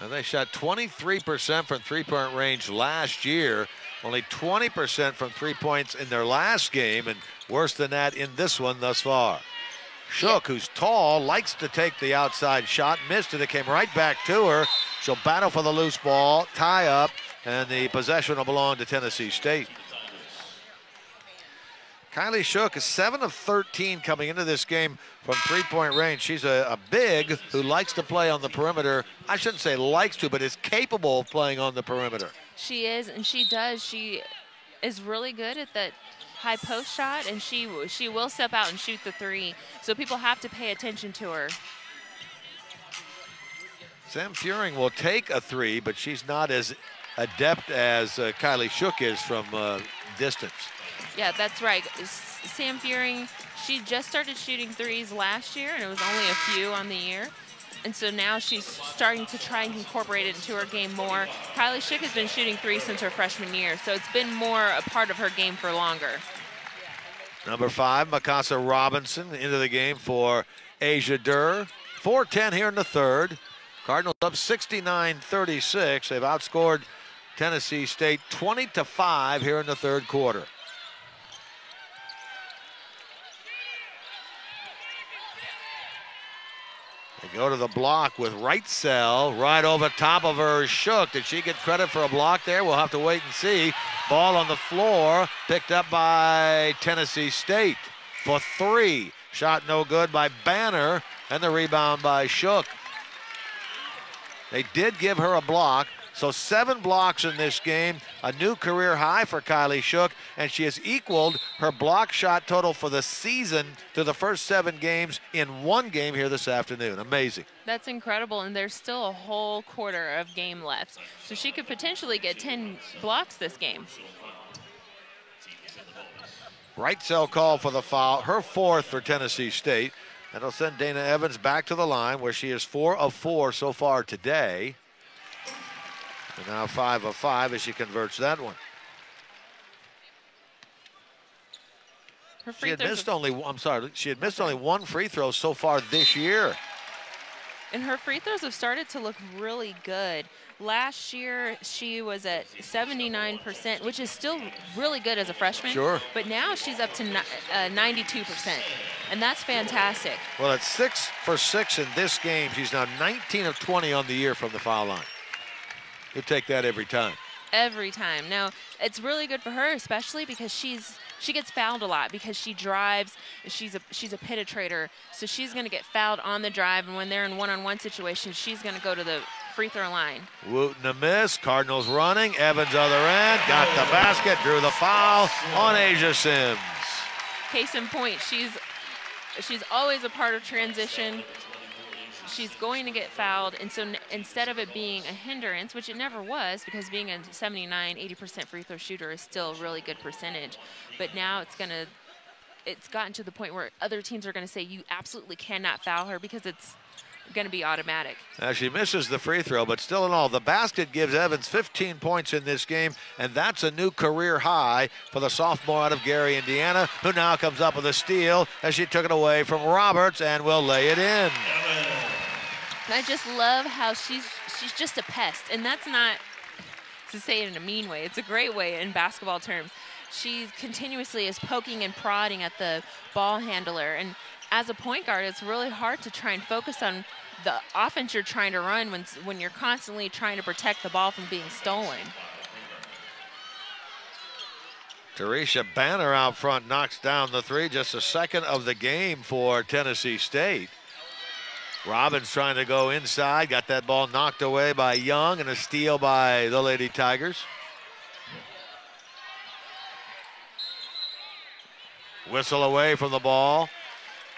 And they shot 23% from three-point range last year. Only 20% from 3 points in their last game, and worse than that in this one thus far. Shook, who's tall, likes to take the outside shot, missed it. It came right back to her. She'll battle for the loose ball, tie up, and the possession will belong to Tennessee State. Kylie Shook is 7 of 13 coming into this game from three-point range. She's a big who likes to play on the perimeter. I shouldn't say likes to, but is capable of playing on the perimeter. She is, and she does. She is really good at that high post shot, and she will step out and shoot the 3. So people have to pay attention to her. Sam Furing will take a 3, but she's not as adept as Kylie Shook is from distance. Yeah, that's right. Sam Furing, she just started shooting 3s last year, and it was only a few on the year. And so now she's starting to try and incorporate it into her game more. Kylie Shook has been shooting 3 since her freshman year, so it's been more a part of her game for longer. Number 5, Mikasa Robinson into the game for Asia Durr. 4:10 here in the third. Cardinals up 69-36. They've outscored Tennessee State 20-5 here in the third quarter. They go to the block with Wrightsell right over top of her. Shook. Did she get credit for a block there? We'll have to wait and see. Ball on the floor, picked up by Tennessee State for 3. Shot no good by Banner, and the rebound by Shook. They did give her a block. So 7 blocks in this game, a new career high for Kylie Shook, and she has equaled her block shot total for the season through the first 7 games in 1 game here this afternoon. Amazing. That's incredible, and there's still a whole quarter of game left. So she could potentially get 10 blocks this game. Wrightsell called for the foul, her 4th for Tennessee State. That'll send Dana Evans back to the line where she is 4 of 4 so far today. And now 5 of 5 as she converts that one. She had missed only one free throw so far this year. And her free throws have started to look really good. Last year, she was at 79%, which is still really good as a freshman. Sure. But now she's up to 92%, and that's fantastic. Well, at 6 for 6 in this game, she's now 19 of 20 on the year from the foul line. You'll take that every time. Every time. Now, it's really good for her, especially because she gets fouled a lot because she drives. She's a penetrator, so she's going to get fouled on the drive, and when they're in one-on-one situations, she's going to go to the free throw line. Wooten a miss. Cardinals running. Evans other end. Got the basket. Drew the foul on Asia Sims. Case in point, she's always a part of transition. She's going to get fouled, and so instead of it being a hindrance, which it never was, because being a 79, 80% free throw shooter is still a really good percentage, but now it's gotten to the point where other teams are going to say you absolutely cannot foul her because it's going to be automatic. She misses the free throw, but still in all, the basket gives Evans 15 points in this game, and that's a new career high for the sophomore out of Gary, Indiana, who now comes up with a steal as she took it away from Roberts and will lay it in. I just love how she's just a pest, and that's not to say it in a mean way. It's a great way in basketball terms. She continuously is poking and prodding at the ball handler, and as a point guard, it's really hard to try and focus on the offense you're trying to run when you're constantly trying to protect the ball from being stolen. Teresha Banner out front knocks down the three, just a second of the game for Tennessee State. Robbins trying to go inside, got that ball knocked away by Young, and a steal by the Lady Tigers. Whistle away from the ball.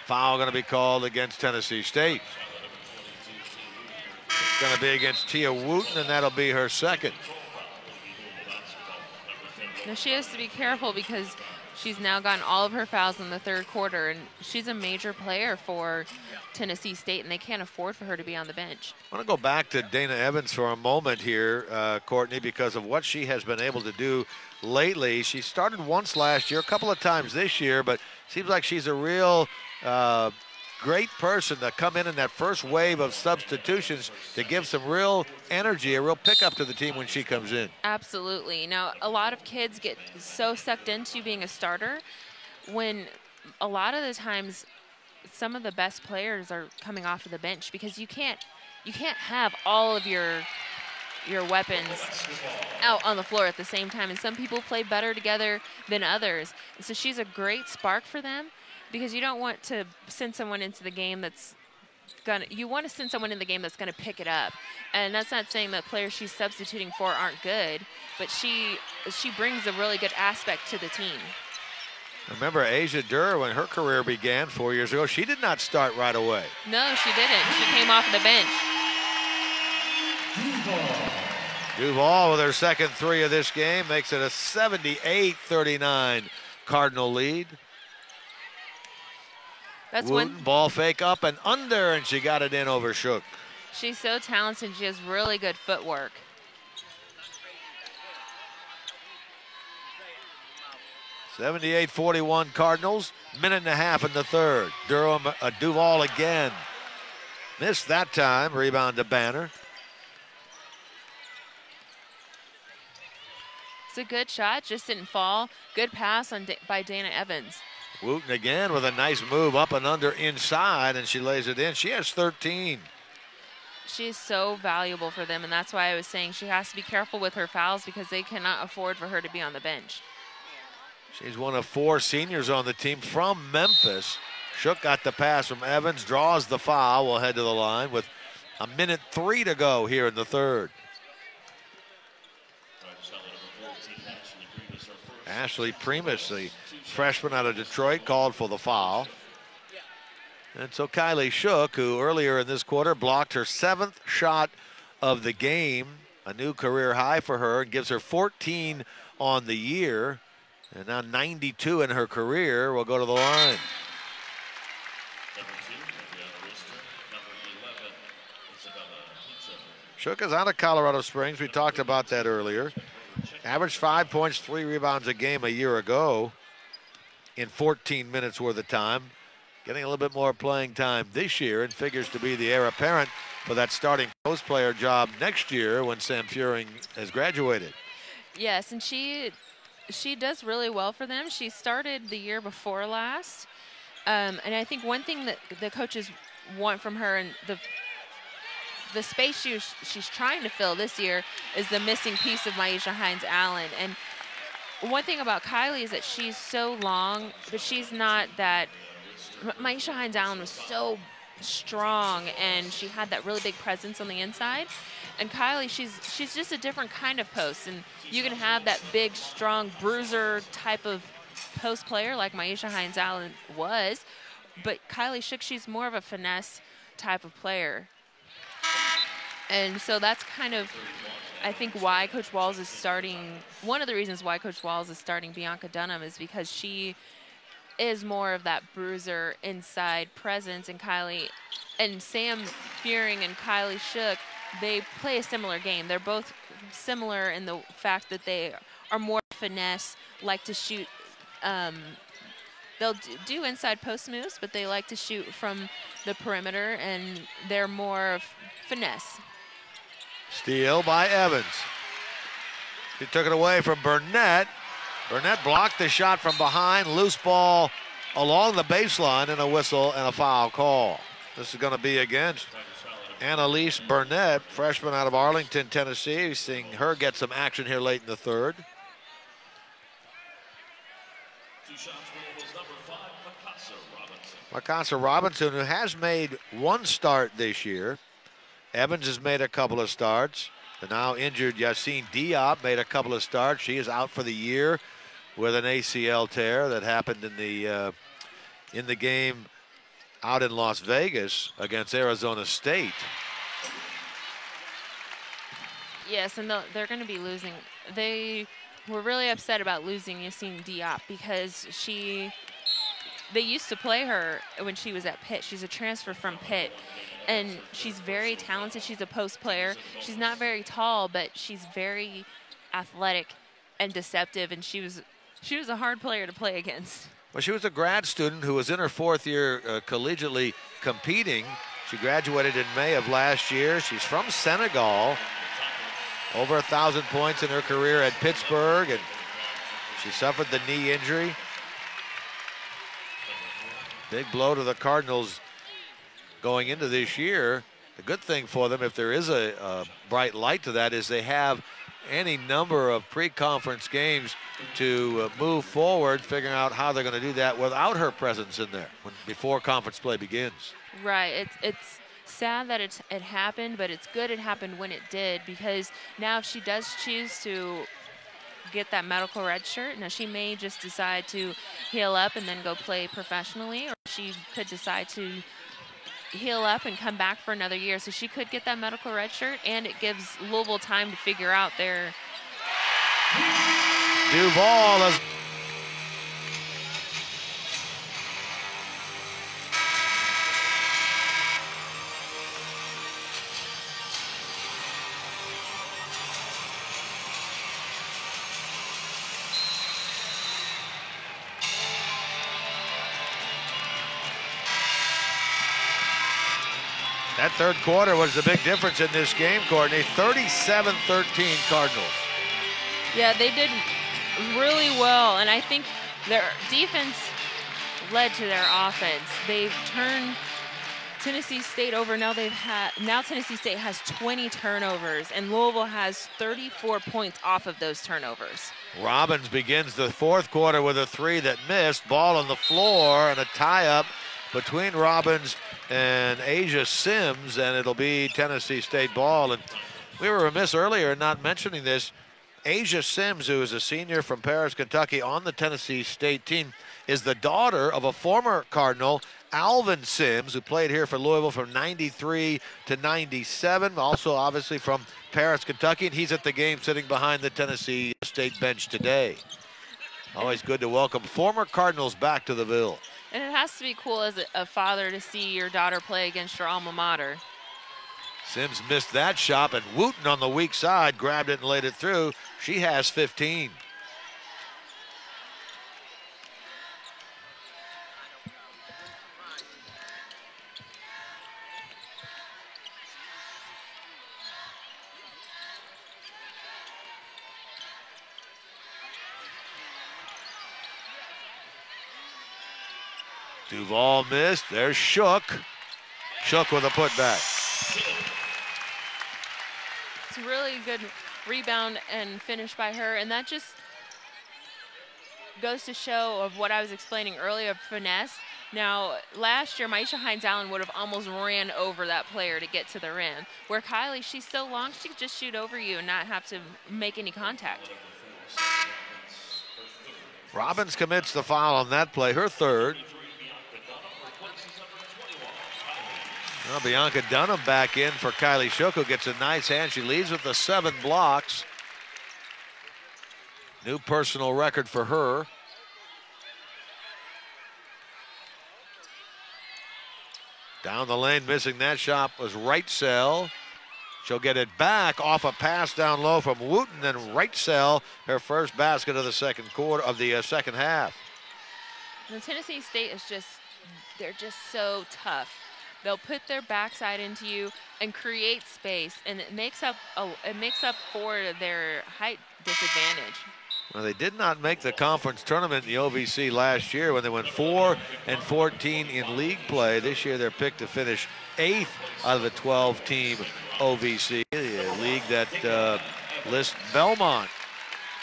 Foul going to be called against Tennessee State. It's going to be against Tia Wooten, and that'll be her second. Now she has to be careful because she's now gotten all of her fouls in the third quarter, and she's a major player for Tennessee State, and they can't afford for her to be on the bench. I want to go back to Dana Evans for a moment here, Courtney, because of what she has been able to do lately. She started once last year, a couple of times this year, but seems like she's a real great person to come in that first wave of substitutions to give some real energy, a real pickup to the team when she comes in. Absolutely. Now, a lot of kids get so sucked into being a starter when a lot of the times some of the best players are coming off of the bench, because you can't have all of your weapons out on the floor at the same time, and some people play better together than others. And so she's a great spark for them, because you don't want to send someone into the game you want to send someone in the game that's gonna pick it up. And that's not saying that players she's substituting for aren't good, but she brings a really good aspect to the team. Remember Asia Durr, when her career began 4 years ago, she did not start right away. No, she didn't. She came off the bench. Duval with her second three of this game makes it a 78-39 Cardinal lead. That's Wooten, ball fake up and under, and she got it in over Shook. She's so talented. She has really good footwork. (78-41) Cardinals. Minute and a half in the third. Duval again. Missed that time. Rebound to Banner. It's a good shot, just didn't fall. Good pass by Dana Evans. Wooten again with a nice move up and under inside, and she lays it in. She has 13. She's so valuable for them, and that's why I was saying she has to be careful with her fouls, because they cannot afford for her to be on the bench. She's one of four seniors on the team from Memphis. Shook got the pass from Evans, draws the foul, will head to the line with a minute 3 to go here in the third. Ashley Primus, the freshman out of Detroit, called for the foul. And so Kylie Shook, who earlier in this quarter blocked her 7th shot of the game, a new career high for her, and gives her 14 on the year, and now 92 in her career, will go to the line. Shook is out of Colorado Springs. We talked about that earlier. Averaged 5 points, 3 rebounds a game a year ago in 14 minutes worth of time. Getting a little bit more playing time this year, and figures to be the heir apparent for that starting post player job next year when Sam Furing has graduated. Yes, and she does really well for them. She started the year before last. And I think one thing that the coaches want from her, and the space she's trying to fill this year, is the missing piece of Maisha Hines-Allen. And one thing about Kylie is that she's so long, but she's not that. Maisha Hines-Allen was so strong, and she had that really big presence on the inside. And Kylie, she's just a different kind of post, and you can have that big, strong bruiser type of post player like Maisha Hines-Allen was, but Kylie Shook, she's more of a finesse type of player. And so that's kind of, I think, why Coach Walls is starting, one of the reasons why Coach Walls is starting Bianca Dunham is because she is more of that bruiser inside presence, and Kylie and Sam Fearing and Kylie Shook, they play a similar game. They're both similar in the fact that they are more finesse, like to shoot. They'll do inside post moves, but they like to shoot from the perimeter, and they're more of finesse. Steal by Evans. He took it away from Burnett. Burnett blocked the shot from behind. Loose ball along the baseline, and a whistle and a foul call. This is going to be against Annalise Burnett, freshman out of Arlington, Tennessee. We're seeing her get some action here late in the third. 2 shots for Louisville's number 5, Makasa Robinson, who has made one start this year. Evans has made a couple of starts. The now injured Yassine Diop made a couple of starts. She is out for the year with an ACL tear that happened in the game out in Las Vegas against Arizona State. Yes, and they're going to be losing. They were really upset about losing Yassine Diop because they used to play her when she was at Pitt. She's a transfer from Pitt. And she's very talented. She's a post player. She's not very tall, but she's very athletic and deceptive. And she was a hard player to play against. Well, she was a grad student who was in her 4th year collegiately competing. She graduated in May of last year. She's from Senegal. Over 1,000 points in her career at Pittsburgh, and she suffered the knee injury. Big blow to the Cardinals going into this year. The good thing for them, if there is a bright light to that, is they have any number of pre-conference games to move forward, figuring out how they're going to do that without her presence in there before conference play begins. Right. It's sad that it happened, but it's good it happened when it did, because now if she does choose to get that medical red shirt, now she may just decide to heal up and then go play professionally, or she could decide to heal up and come back for another year. So she could get that medical red shirt, and it gives Louisville time to figure out their... Duval is... That third quarter was the big difference in this game, Courtney. 37-13 Cardinals. Yeah, they did really well, and I think their defense led to their offense. They've turned Tennessee State over. Now Tennessee State has 20 turnovers, and Louisville has 34 points off of those turnovers. Robbins begins the fourth quarter with a 3 that missed. Ball on the floor and a tie-up between Robbins and Asia Sims, and it'll be Tennessee State ball. And we were remiss earlier in not mentioning this. Asia Sims, who is a senior from Paris, Kentucky, on the Tennessee State team, is the daughter of a former Cardinal, Alvin Sims, who played here for Louisville from 93 to 97, also obviously from Paris, Kentucky, and he's at the game sitting behind the Tennessee State bench today. Always good to welcome former Cardinals back to the Ville. And it has to be cool as a father to see your daughter play against your alma mater. Sims missed that shot, and Wooten on the weak side grabbed it and laid it through. She has 15. Duval missed. There's Shook. Shook with a putback. It's a really good rebound and finish by her, and that just goes to show of what I was explaining earlier of finesse. Now, last year, Maisha Hines-Allen would have almost ran over that player to get to the rim, where Kylie, she's so long, she could just shoot over you and not have to make any contact. Robbins commits the foul on that play, her third. Now Bianca Dunham back in for Kylie Shook, who gets a nice hand. She leads with the 7 blocks. New personal record for her. Down the lane, missing that shot was Wrightsell. She'll get it back off a pass down low from Wooten, and Wrightsell, her first basket of the second quarter of the second half. The Tennessee State is they're just so tough. They'll put their backside into you and create space, and it makes up for their height disadvantage. Well, they did not make the conference tournament in the OVC last year when they went 4-14 in league play. This year they're picked to finish 8th out of the 12-team OVC, a league that lists Belmont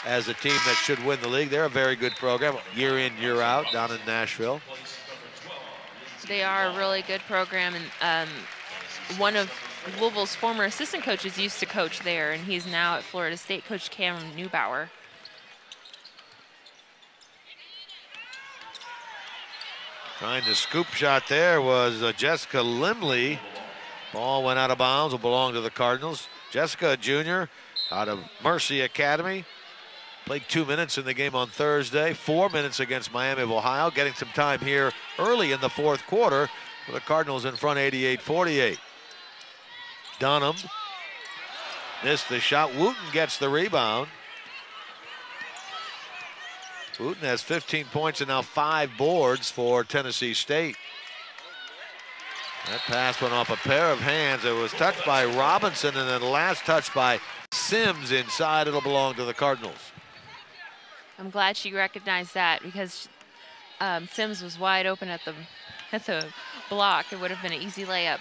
as a team that should win the league. They're a very good program, year in, year out, down in Nashville. They are a really good program, and one of Louisville's former assistant coaches used to coach there, and he's now at Florida State, Coach Cam Neubauer. Trying to scoop shot there was Jessica Limley. Ball went out of bounds, will belong to the Cardinals. Jessica, a junior, out of Mercy Academy. Played 2 minutes in the game on Thursday, 4 minutes against Miami of Ohio, getting some time here early in the fourth quarter with the Cardinals in front 88-48. Dunham missed the shot. Wooten gets the rebound. Wooten has 15 points and now 5 boards for Tennessee State. That pass went off a pair of hands. It was touched by Robinson, and then the last touch by Sims inside. It'll belong to the Cardinals. I'm glad she recognized that, because Sims was wide open at the block. It would have been an easy layup.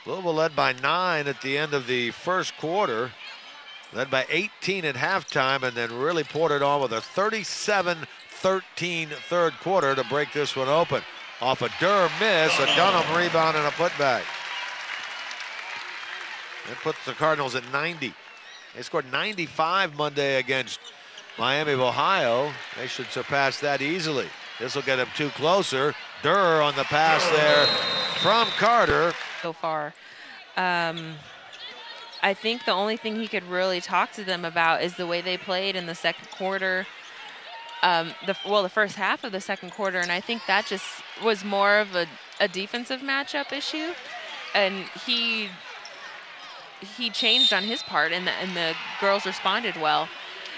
Louisville led by 9 at the end of the first quarter. Led by 18 at halftime, and then really poured it on with a 37-13 third quarter to break this one open. Off a Durr miss, a Dunham rebound, and a putback. That puts the Cardinals at 90. They scored 95 Monday against Miami of Ohio. They should surpass that easily. This will get them 2 closer. Durr on the pass there from Carter. So far. I think the only thing he could really talk to them about is the way they played in the second quarter, the first half of the second quarter, and I think that just was more of a defensive matchup issue, and he changed on his part, and the girls responded well.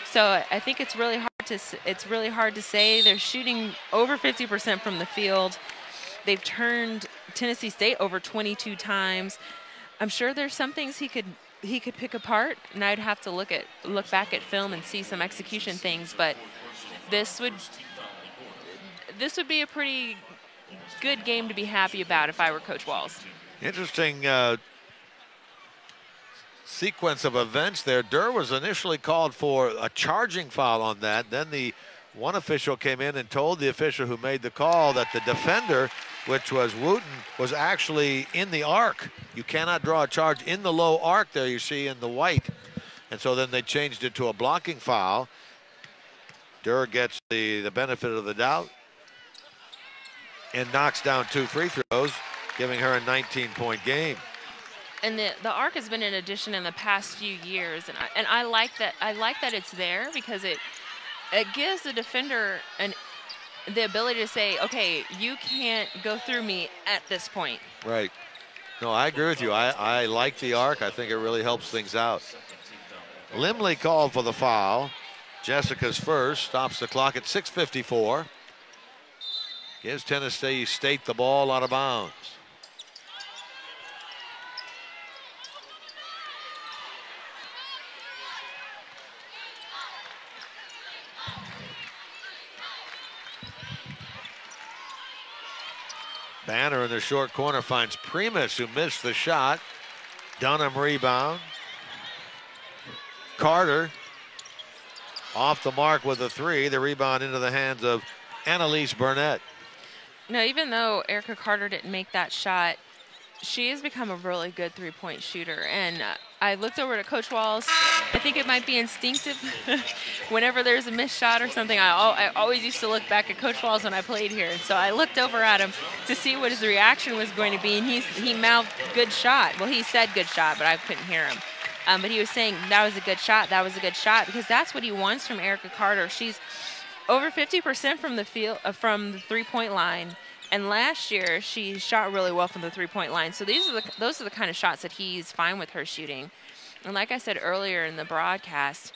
So I think it's really hard to say. They're shooting over 50% from the field. They've turned Tennessee State over 22 times. I'm sure there's some things he could pick apart, and I'd have to look back at film and see some execution things, but this would be a pretty good game to be happy about if I were Coach Walls. Interesting sequence of events there. Durr was initially called for a charging foul on that. Then the one official came in and told the official who made the call that the defender, which was Wooten, was actually in the arc. You cannot draw a charge in the low arc there you see in the white. And so then they changed it to a blocking foul. Durr gets the benefit of the doubt and knocks down 2 free throws, giving her a 19-point game. And the arc has been an addition in the past few years, and I like that. I like that it's there, because it gives the defender the ability to say, okay, you can't go through me at this point. Right. No, I agree with you. I like the arc. I think it really helps things out. Limley called for the foul. Jessica's first. Stops the clock at 6:54. Gives Tennessee State the ball out of bounds. Banner in the short corner finds Primus, who missed the shot. Dunham rebound. Carter off the mark with a 3. The rebound into the hands of Annalise Burnett. No, even though Erica Carter didn't make that shot, she has become a really good three-point shooter. And I looked over to Coach Walls. I think it might be instinctive. Whenever there's a missed shot or something, I always used to look back at Coach Walls when I played here. And so I looked over at him to see what his reaction was going to be, and he mouthed good shot. Well, he said good shot, but I couldn't hear him. But he was saying that was a good shot, that was a good shot, because that's what he wants from Erica Carter. She's over 50% from the field, from the three-point line. And last year, she shot really well from the three-point line. So those are the kind of shots that he's fine with her shooting. And like I said earlier in the broadcast,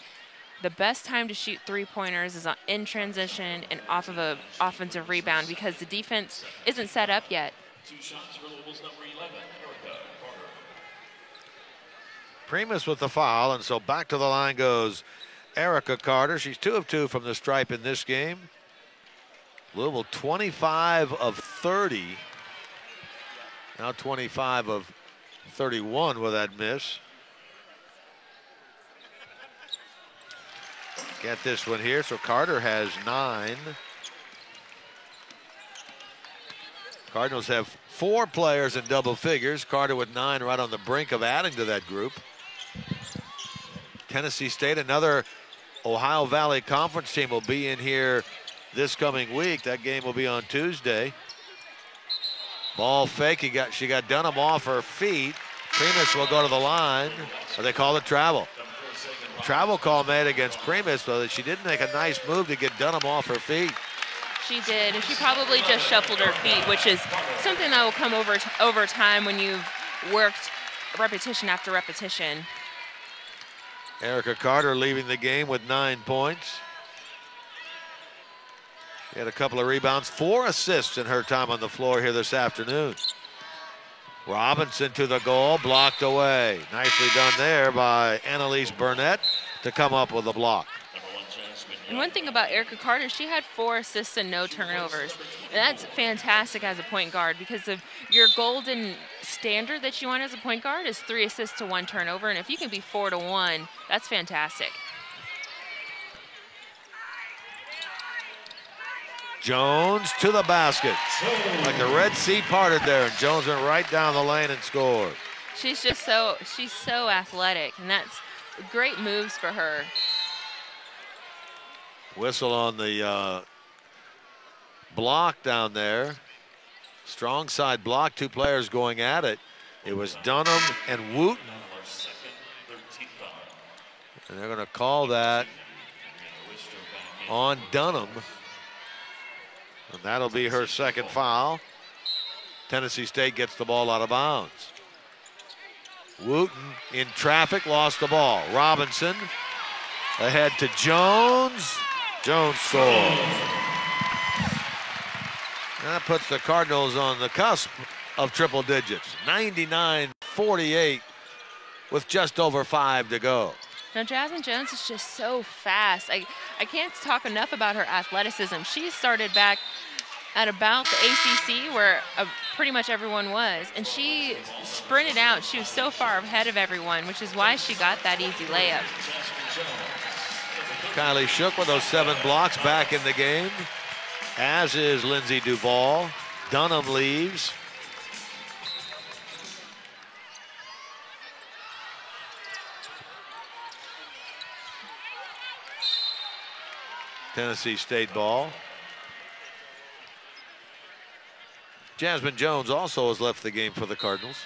the best time to shoot three-pointers is in transition and off of an offensive rebound because the defense isn't set up yet. 2 shots for Louisville's number 11, Erica Carter. Primus with the foul, and so back to the line goes Erica Carter. She's 2 of 2 from the stripe in this game. Louisville 25 of 30. Now 25 of 31 with that miss. Get this one here. So Carter has 9. Cardinals have 4 players in double figures. Carter with 9 right on the brink of adding to that group. Tennessee State, another Ohio Valley Conference team, will be in here this coming week. That game will be on Tuesday. Ball fake. She got Dunham off her feet. Primus will go to the line, or they call it travel. Travel call made against Primus, but she did make a nice move to get Dunham off her feet. She did, and she probably just shuffled her feet, which is something that will come over time when you've worked repetition after repetition. Erica Carter leaving the game with 9 points. She had a couple of rebounds, 4 assists in her time on the floor here this afternoon. Robinson to the goal, blocked away. Nicely done there by Annalise Burnett to come up with a block. And one thing about Erica Carter, she had 4 assists and no turnovers. And that's fantastic as a point guard because your golden standard that you want as a point guard is 3 assists to 1 turnover. And if you can be 4 to 1, that's fantastic. Jones to the basket. Like the Red Sea parted there, and Jones went right down the lane and scored. She's so athletic, and that's great moves for her. Whistle on the block down there. Strong side block, 2 players going at it. It was Dunham and Wooten. And they're going to call that on Dunham. And that'll be her second foul. Tennessee State gets the ball out of bounds. Wooten in traffic, lost the ball. Robinson ahead to Jones. Jones scores. That puts the Cardinals on the cusp of triple digits. 99-48 with just over 5 to go. Now, Jasmine Jones is just so fast. I can't talk enough about her athleticism. She started back at about the ACC where pretty much everyone was, and she sprinted out. She was so far ahead of everyone, which is why she got that easy layup. Kylie Shook with those 7 blocks back in the game, as is Lindsay Duval. Dunham leaves. Tennessee State ball. Jasmine Jones also has left the game for the Cardinals.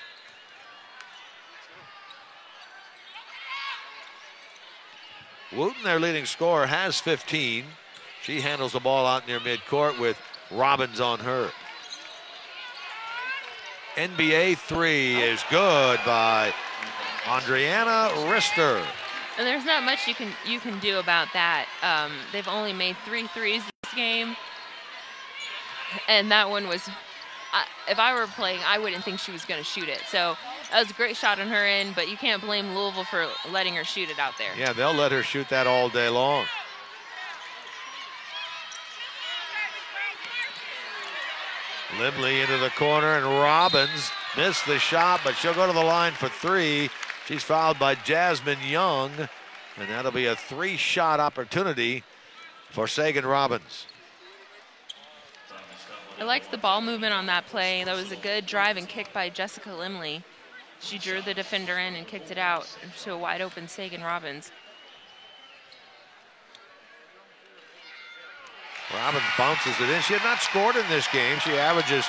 Wooten, their leading scorer, has 15. She handles the ball out near midcourt with Robbins on her. NBA 3 is good by Andriana Rister. And there's not much you can do about that. They've only made 3 threes this game, and that one was. If I were playing, I wouldn't think she was going to shoot it. So that was a great shot on her end, but you can't blame Louisville for letting her shoot it out there. Yeah, they'll let her shoot that all day long. Limley into the corner, and Robbins missed the shot, but she'll go to the line for 3. She's fouled by Jasmine Young, and that'll be a 3-shot opportunity for Sagan Robbins. I liked the ball movement on that play. That was a good drive and kick by Jessica Limley. She drew the defender in and kicked it out to a wide open Sagan Robbins. Robbins bounces it in. She had not scored in this game. She averages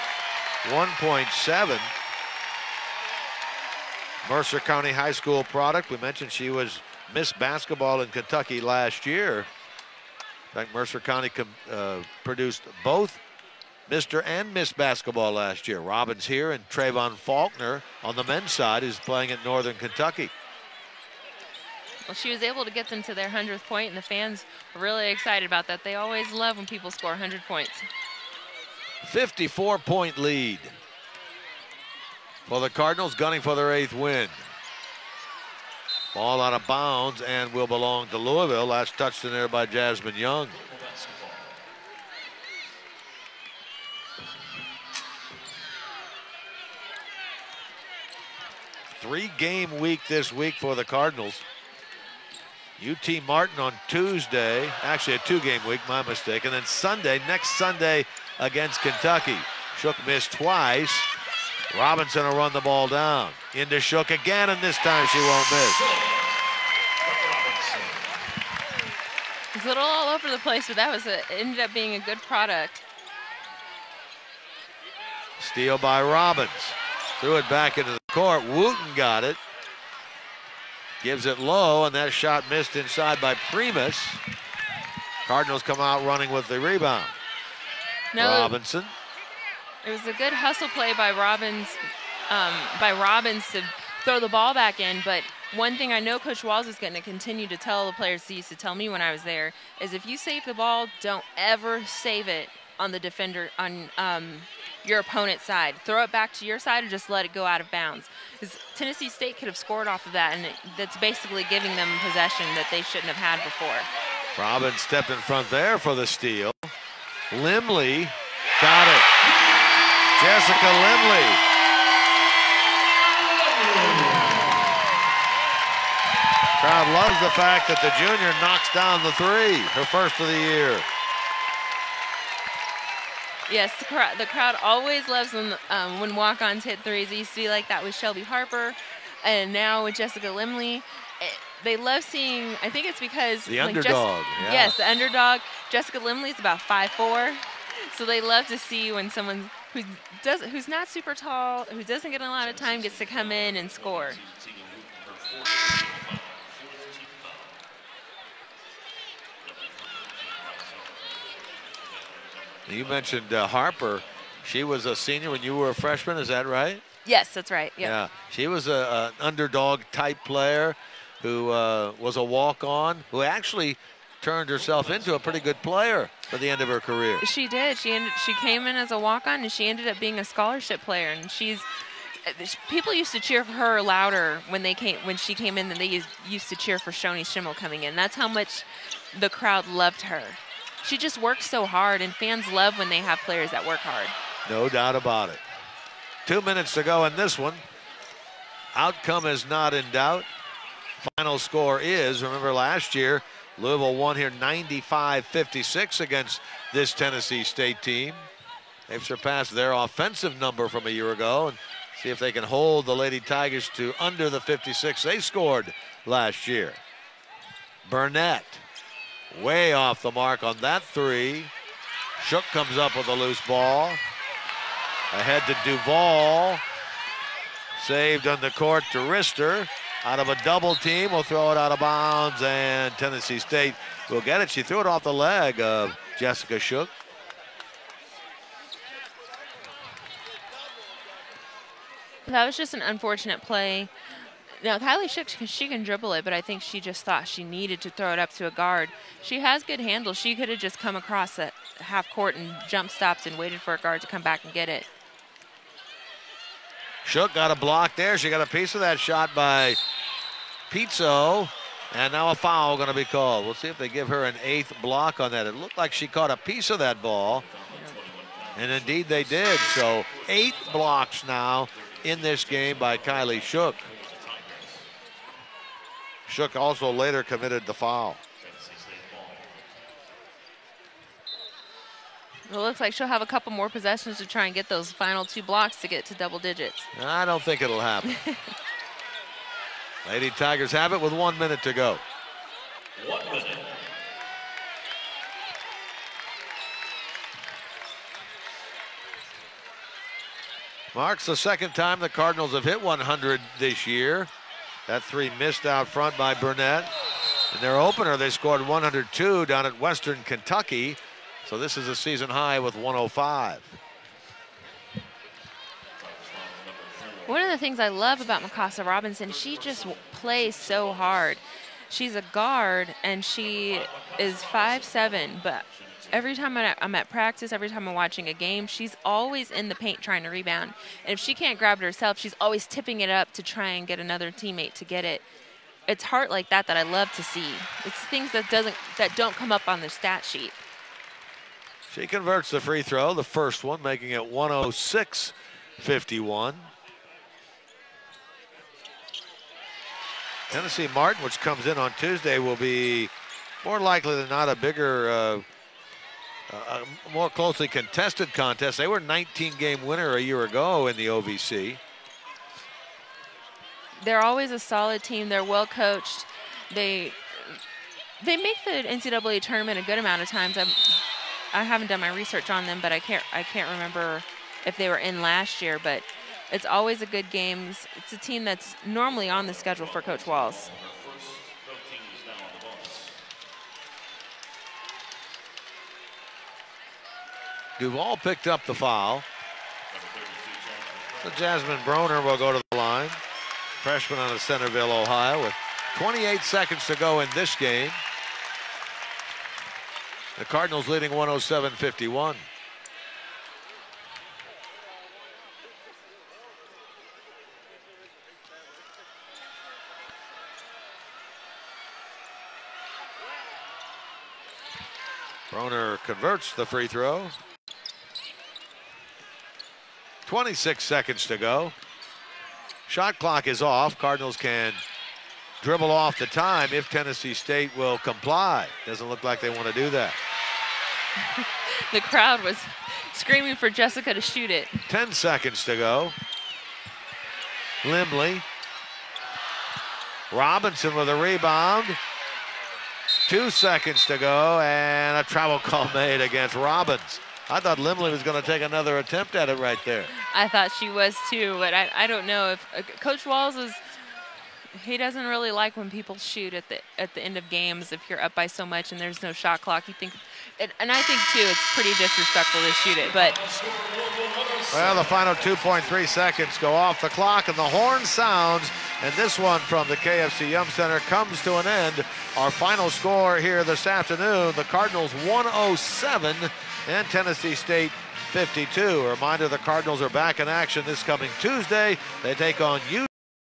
1.7. Mercer County High School product. We mentioned she was Miss Basketball in Kentucky last year. In fact, Mercer County produced both Mr. and Miss Basketball last year. Robbins here and Trayvon Faulkner on the men's side, who's playing at Northern Kentucky. Well, she was able to get them to their 100th point, and the fans were really excited about that. They always love when people score 100 points. 54-point lead for the Cardinals, gunning for their 8th win. Ball out of bounds and will belong to Louisville. Last touched in there by Jasmine Young. Three-game week this week for the Cardinals. UT Martin on Tuesday, actually a 2-game week, my mistake, and then Sunday, next Sunday against Kentucky. Shook missed twice. Robinson will run the ball down. Into Shook again, and this time she won't miss. It's a little all over the place, but that was ended up being a good product. Steal by Robbins. Threw it back into the court. Wooten got it. Gives it low, and that shot missed inside by Primus. Cardinals come out running with the rebound. No, Robinson. It was a good hustle play by Robbins to throw the ball back in. But one thing I know Coach Walls is going to continue to tell the players, he used to tell me when I was there, is if you save the ball, don't ever save it on the defender, on your opponent's side. Throw it back to your side or just let it go out of bounds. Because Tennessee State could have scored off of that, and that's basically giving them possession that they shouldn't have had before. Robbins stepped in front there for the steal. Limley got it. Jessica Limley. Crowd loves the fact that the junior knocks down the 3, her first of the year. Yes, the crowd always loves when walk-ons hit threes. It used to be like that with Shelby Harper, and now with Jessica Limley. They love seeing, I think it's because the underdog. Yeah. Yes, the underdog. Jessica Limley is about 5'4", so they love to see when someone who's not super tall, who doesn't get a lot of time, gets to come in and score. You mentioned Harper. She was a senior when you were a freshman, is that right? Yes, that's right. Yep. Yeah, she was an underdog type player who was a walk-on, who actually turned herself into a pretty good player for the end of her career. She did. She came in as a walk-on, and she ended up being a scholarship player. And people used to cheer for her louder when she came in than they used to cheer for Shoni Schimmel coming in. That's how much the crowd loved her. She just worked so hard, and fans love when they have players that work hard. No doubt about it. 2 minutes to go in this one. Outcome is not in doubt. Final score is, remember last year, Louisville won here 95-56 against this Tennessee State team. They've surpassed their offensive number from a year ago, and see if they can hold the Lady Tigers to under the 56 they scored last year. Burnett, way off the mark on that 3. Shook comes up with a loose ball. Ahead to Duvall. Saved on the court to Rister. Out of a double team, will throw it out of bounds, and Tennessee State will get it. She threw it off the leg of Jessica Shook. That was just an unfortunate play. Now, Kylie Shook, she can dribble it, but I think she just thought she needed to throw it up to a guard. She has good handles. She could have just come across the half court and jump stopped and waited for a guard to come back and get it. Shook got a block there. She got a piece of that shot by Pizzo, and now a foul going to be called. We'll see if they give her an 8th block on that. It looked like she caught a piece of that ball, and indeed they did. So 8 blocks now in this game by Kylie Shook. Shook also later committed the foul. It looks like she'll have a couple more possessions to try and get those final 2 blocks to get to double digits. I don't think it'll happen. Lady Tigers have it with 1 minute to go. 1 minute. Marks the second time the Cardinals have hit 100 this year. That 3 missed out front by Burnett. In their opener, they scored 102 down at Western Kentucky. So this is a season high with 105. One of the things I love about Mikasa Robinson, she just plays so hard. She's a guard, and she is 5'7", but every time I'm at practice, every time I'm watching a game, she's always in the paint trying to rebound. And if she can't grab it herself, she's always tipping it up to try and get another teammate to get it. It's heart like that I love to see. It's things that don't come up on the stat sheet. She converts the free throw, the first one, making it 106-51. Tennessee Martin, which comes in on Tuesday, will be more likely than not a bigger, more closely contested contest. They were 19-game winner a year ago in the OVC. They're always a solid team. They're well coached. They make the NCAA tournament a good amount of times. I haven't done my research on them, but I can't remember if they were in last year. But it's always a good game. It's a team that's normally on the schedule for Coach Walls. Duvall picked up the foul. So Jasmine Broner will go to the line. Freshman out of Centerville, Ohio, with 28 seconds to go in this game. The Cardinals leading 107-51. Broner converts the free throw. 26 seconds to go. Shot clock is off. Cardinals can dribble off the time if Tennessee State will comply. Doesn't look like they want to do that. The crowd was screaming for Jessica to shoot it. 10 seconds to go. Limley. Robinson with a rebound. 2 seconds to go, and a travel call made against Robbins. I thought Limley was going to take another attempt at it right there. I thought she was too, but I don't know if Coach Walls he doesn't really like when people shoot at the end of games if you're up by so much and there's no shot clock. And I think too it's pretty disrespectful to shoot it. But well, the final 2.3 seconds go off the clock, and the horn sounds. And this one from the KFC Yum Center comes to an end. Our final score here this afternoon: the Cardinals 107 and Tennessee State 52. A reminder: the Cardinals are back in action this coming Tuesday. They take on